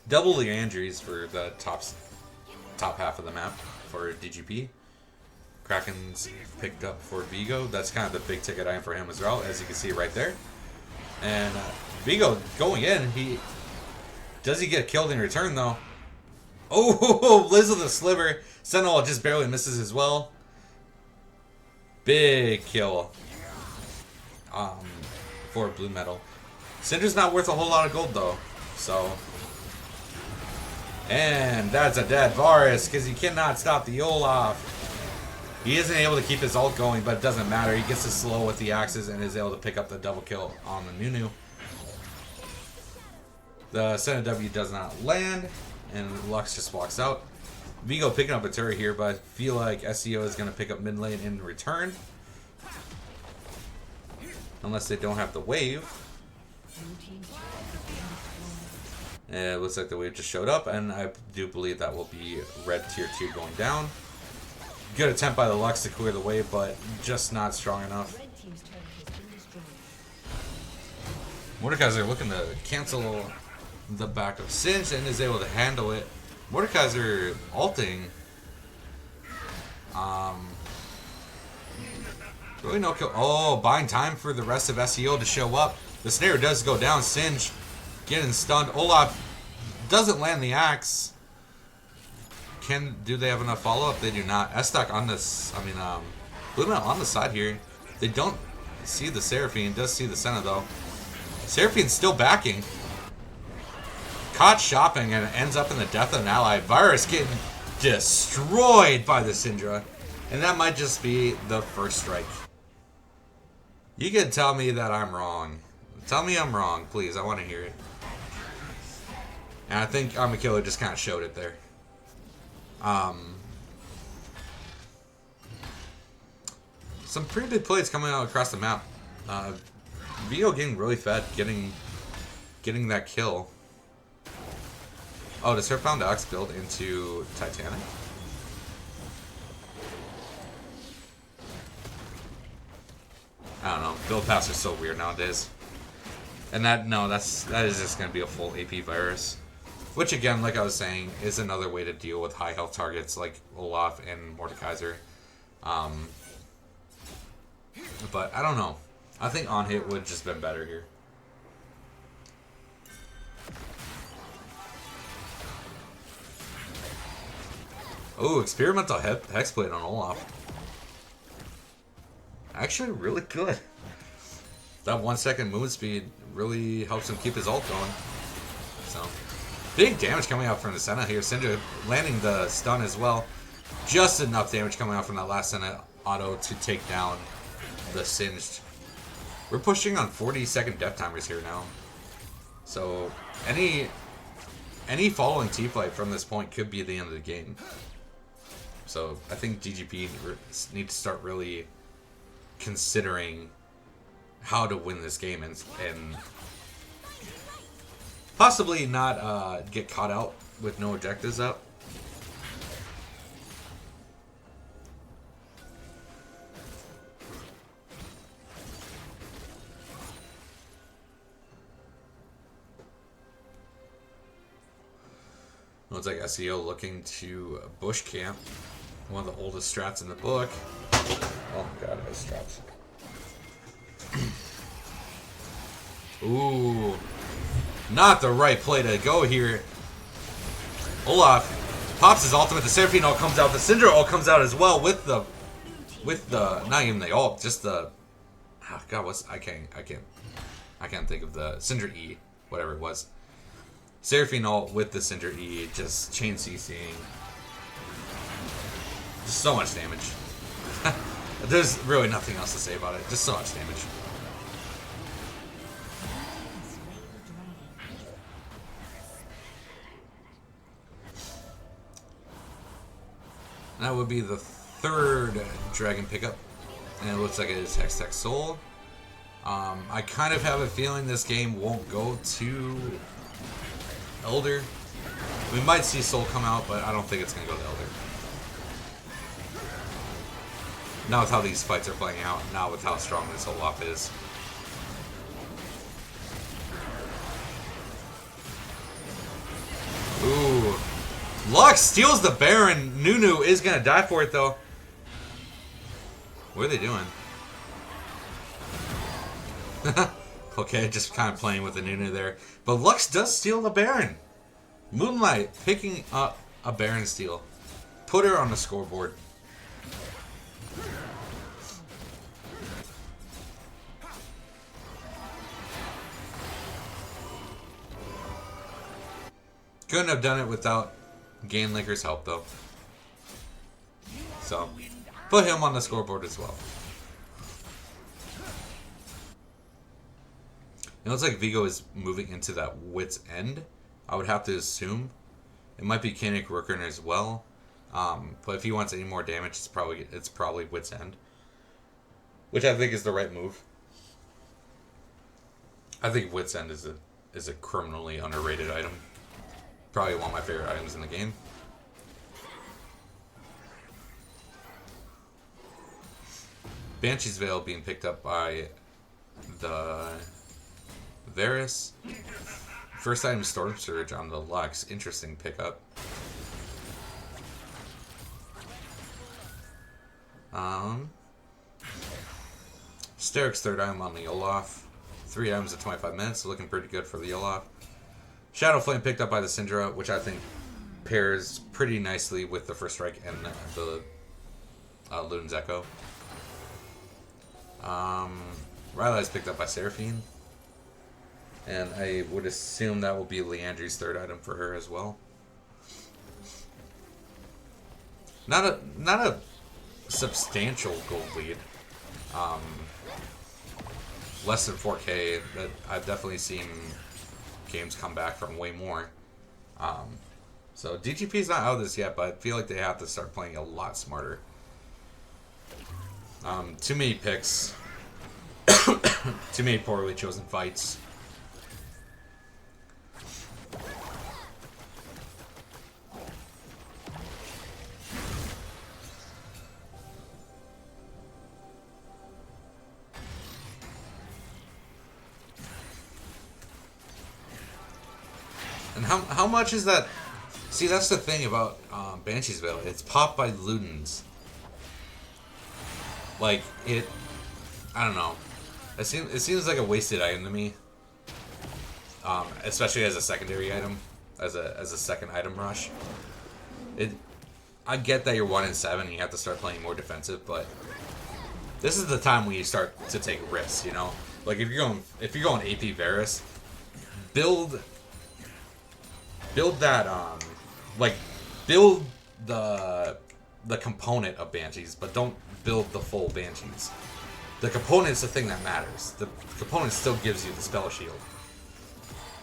[SPEAKER 1] Double Leandries for the top half of the map for DGP. Kraken's picked up for Vigo. That's kind of the big ticket item for him as well, as you can see right there. And Vigo going in. Does he get killed in return though? Oh, Liz with a sliver. Sentinel just barely misses as well. Big kill for blue metal. Syndra's not worth a whole lot of gold though, so. And that's a dead Varus because he cannot stop the Olaf. He isn't able to keep his ult going, but it doesn't matter. He gets to slow with the axes and is able to pick up the double kill on the Nunu. The Senna W does not land, and Lux just walks out. Vigo picking up a turret here, but I feel like SCO is going to pick up mid lane in return. Unless they don't have the wave. It looks like the wave just showed up, and I do believe that will be red tier 2 going down. Good attempt by the Lux to clear the wave, but just not strong enough. Mordekaiser looking to cancel the back of Singe and is able to handle it. Mordekaiser ulting. Really no kill. Oh, buying time for the rest of SEO to show up. The snare does go down. Singe getting stunned. Olaf doesn't land the axe. Do they have enough follow-up? They do not. Estak on this, Blue Metal on the side here. They don't see the Seraphine. Does see the Senna, though. Seraphine's still backing. Caught shopping and ends up in the death of an ally. Virus getting destroyed by the Syndra. And that might just be the first strike. You can tell me that I'm wrong. Tell me I'm wrong, please. I want to hear it. And I think Armakiller just kind of showed it there. Some pretty big plays coming out across the map. Vio getting really fed, getting that kill. Oh, does Earthbound Ox build into Titanic? I don't know. Build paths are so weird nowadays. And that is just gonna be a full AP virus. Which again, like I was saying, is another way to deal with high health targets like Olaf and Mordekaiser. But I don't know. I think on hit would just been better here. Oh, experimental hexblade on Olaf. Actually, really good. That 1 second movement speed really helps him keep his ult going. So, big damage coming out from the Senna here. Syndra landing the stun as well. Just enough damage coming out from that last Senna auto to take down the Singed. We're pushing on 40-second death timers here now. So, any following T-fight from this point could be the end of the game. So, I think DGP need to start really considering how to win this game and possibly not get caught out with no objectives up. Looks like SCO looking to bush camp. One of the oldest strats in the book. Oh god, it has strats. Ooh. Not the right play to go here. Olaf pops his ultimate. The Seraphine ult comes out. The Syndra ult comes out as well with the not even the ult, just the god, I can't think of the Syndra E, whatever it was. Seraphine ult with the Syndra E, just chain CCing. Just so much damage. There's really nothing else to say about it. Just so much damage. That would be the third dragon pickup. And it looks like it is Hextech Soul. I kind of have a feeling this game won't go to Elder. We might see Soul come out, but I don't think it's going to go to Elder. Not with how these fights are playing out, not with how strong this Olaf is. Ooh. Lux steals the Baron. Nunu is going to die for it, though. What are they doing? Okay, just kind of playing with the Nunu there. But Lux does steal the Baron. Moonlight picking up a Baron steal. Put her on the scoreboard. Couldn't have done it without Gainlinker's help, though. So, put him on the scoreboard as well. It looks like Vigo is moving into that Wit's End. I would have to assume. It might be Kinnick Rooker as well. But if he wants any more damage, it's probably Wit's End. Which I think is the right move. I think Wit's End is a criminally underrated item. Probably one of my favorite items in the game. Banshee's Veil being picked up by the Varus. First item, Storm Surge on the Lux. Interesting pickup. Steric's third item on the Olaf. 3 items at 25 minutes. Looking pretty good for the Olaf. Shadow Flame picked up by the Syndra, which I think pairs pretty nicely with the First Strike and the Luden's Echo. Rylai's picked up by Seraphine. And I would assume that will be Leandri's third item for her as well. Not a substantial gold lead. Less than 4K. That I've definitely seen games come back from way more. So DGP's not out of this yet, but I feel like they have to start playing a lot smarter. Too many picks. Too many poorly chosen fights. And how much is that? See, that's the thing about Banshee's Veil. It's popped by Ludens. Like, I don't know. It seems like a wasted item to me. Especially as a secondary item. As a second item rush. I get that you're 1 in 7 and you have to start playing more defensive, but this is the time when you start to take risks, you know? Like, if you're going AP Varus, build that, build the component of Banshees, but don't build the full Banshees. The component's the thing that matters. The component still gives you the spell shield.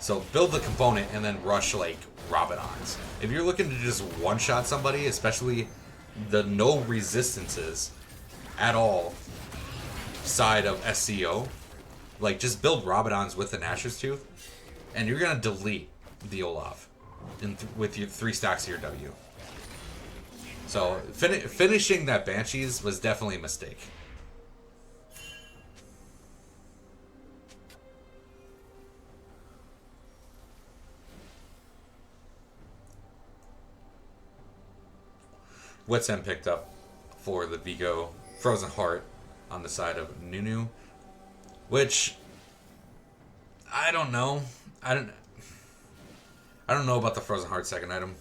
[SPEAKER 1] So build the component and then rush, like, Rabadons. If you're looking to just one-shot somebody, especially the no resistances at all side of SCO, like, just build Rabadons with the Nashor's Tooth, and you're gonna delete the Olaf with your 3 stacks of your W. So finishing that Banshees was definitely a mistake. What's End picked up for the Vigo Frozen Heart on the side of Nunu, which I don't know. I don't know about the Frozen Heart second item,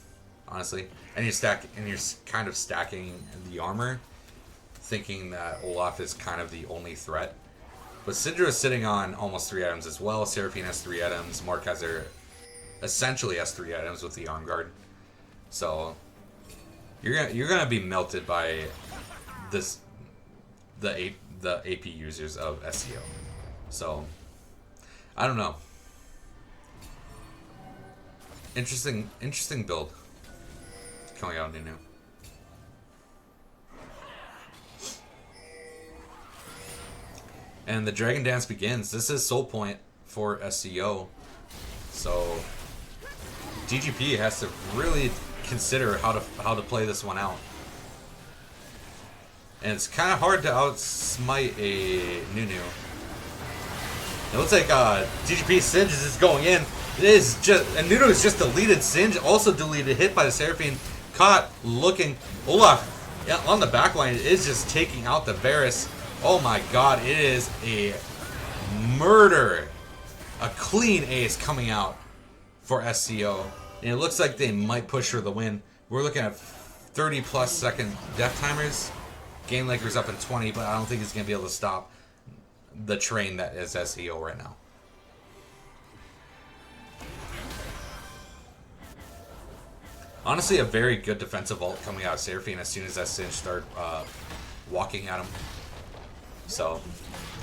[SPEAKER 1] honestly. And you're kind of stacking the armor, thinking that Olaf is kind of the only threat. But Syndra is sitting on almost 3 items as well. Seraphine has 3 items. Mark essentially has 3 items with the On Guard. So you're gonna be melted by the AP users of SCO. So I don't know. Interesting build coming out new. And the Dragon Dance begins. This is Soul Point for SCO. So DGP has to really consider how to play this one out. And it's kind of hard to outsmite a Nunu. It looks like DGP Singe is just going in. It is just, and Nunu is just deleted. Singe also deleted, hit by the Seraphine. Caught looking. Olaf on the back line is just taking out the Varus. Oh my god, it is a murder. A clean ace coming out for SCO. And it looks like they might push for the win. We're looking at 30 plus second death timers. Game Laker's up in 20, but I don't think he's going to be able to stop the train that is SCO right now. Honestly, a very good defensive ult coming out of Seraphine as soon as that Singe started walking at him. So,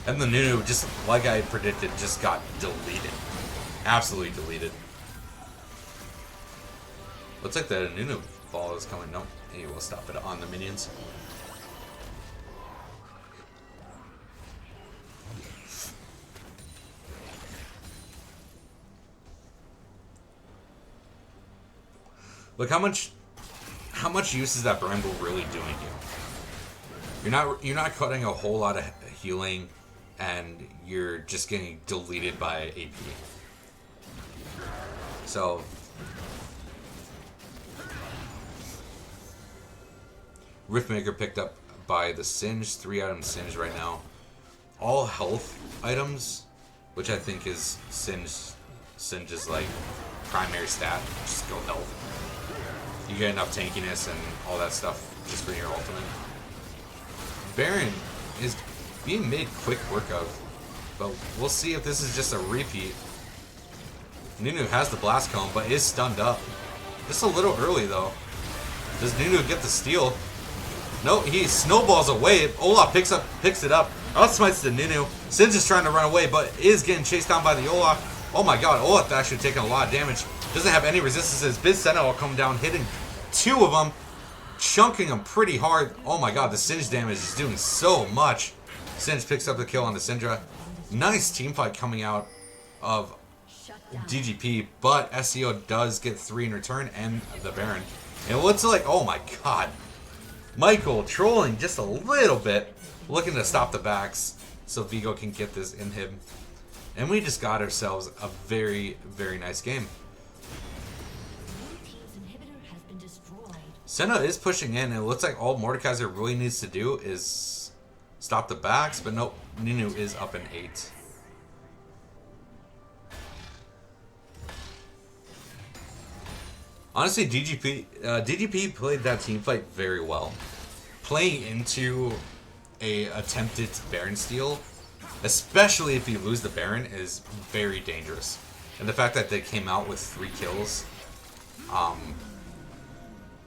[SPEAKER 1] and the Nunu, just like I predicted, just got deleted. Absolutely deleted. Looks like the Nunu ball is coming. Nope, he will stop it on the minions. Look how much use is that Bramble really doing you? You're not cutting a whole lot of healing, and you're just getting deleted by AP. So Riftmaker picked up by the Singe, 3 item Singe right now. All health items, which I think is Singe's like primary stat, just go health. You get enough tankiness and all that stuff just for your ultimate. Baron is being made quick work of. But we'll see if this is just a repeat. Nunu has the blast cone, but is stunned up. Just a little early, though. Does Nunu get the steal? No, he snowballs away. Olaf picks it up. Outsmites the Nunu. Sin's just trying to run away, but is getting chased down by the Olaf. Oh my god, Olaf actually taking a lot of damage. Doesn't have any resistances. Biz Senna will come down, hitting 2 of them. Chunking them pretty hard. Oh my god, the Singe damage is doing so much. Singe picks up the kill on the Syndra. Nice team fight coming out of DGP, but SCO does get 3 in return and the Baron. And it looks like, oh my god, Michael trolling just a little bit, looking to stop the backs so Vigo can get this in him. And we just got ourselves a very, very nice game. Senna is pushing in, and it looks like all Mordekaiser really needs to do is stop the backs, but nope, Nunu is up in 8. Honestly, DGP played that team fight very well. Playing into a attempted Baron steal, especially if you lose the Baron, is very dangerous. And the fact that they came out with 3 kills,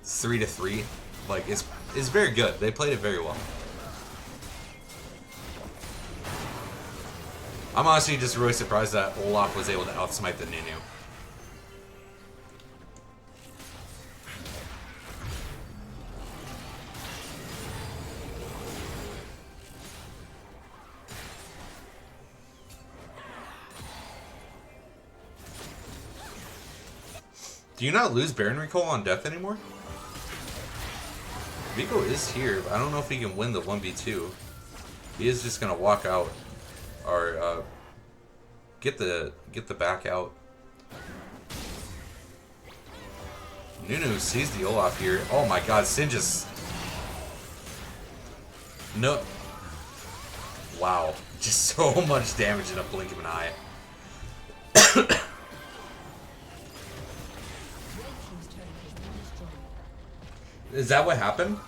[SPEAKER 1] 3 to 3, like is very good. They played it very well. I'm honestly just really surprised that Olaf was able to outsmite the Nunu. Do you not lose Baron Recall on death anymore? Vigo is here, but I don't know if he can win the 1v2. He is just gonna walk out or get the back out. Nunu sees the Olaf here. Oh my god, Sin just... No. Wow. Just so much damage in a blink of an eye. Is that what happened?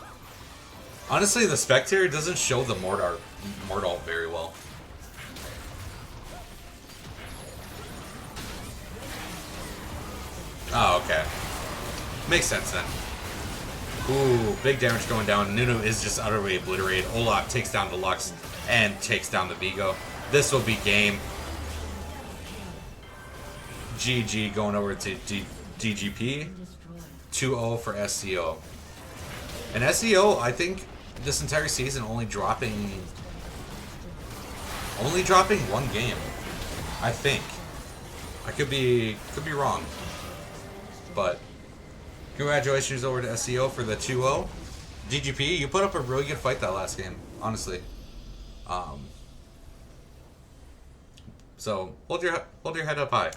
[SPEAKER 1] Honestly, the Spectre doesn't show the Mordal very well. Oh, okay. Makes sense then. Ooh, big damage going down. Nunu is just utterly obliterated. Olaf takes down the Lux and takes down the Vigo. This will be game. GG going over to DGP. 2-0 for SCO. And SCO, I think this entire season only dropping 1 game. I think. I could be wrong. But congratulations over to SCO for the 2-0. DGP, you put up a really good fight that last game, honestly. So hold your head up high.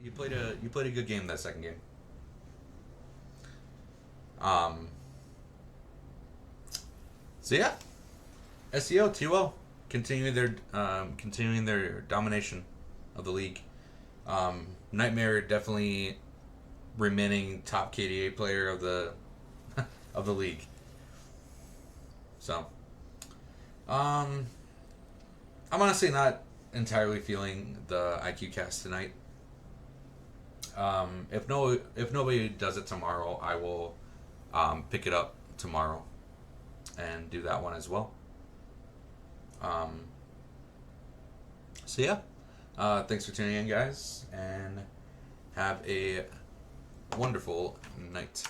[SPEAKER 1] You played a good game that second game. So yeah, SCO 2-0, continuing their domination of the league. Nightmare definitely remaining top KDA player of the of the league. So, I'm honestly not entirely feeling the IQ cast tonight. If nobody does it tomorrow, I will pick it up tomorrow and do that one as well. So yeah, thanks for tuning in, guys, and have a wonderful night.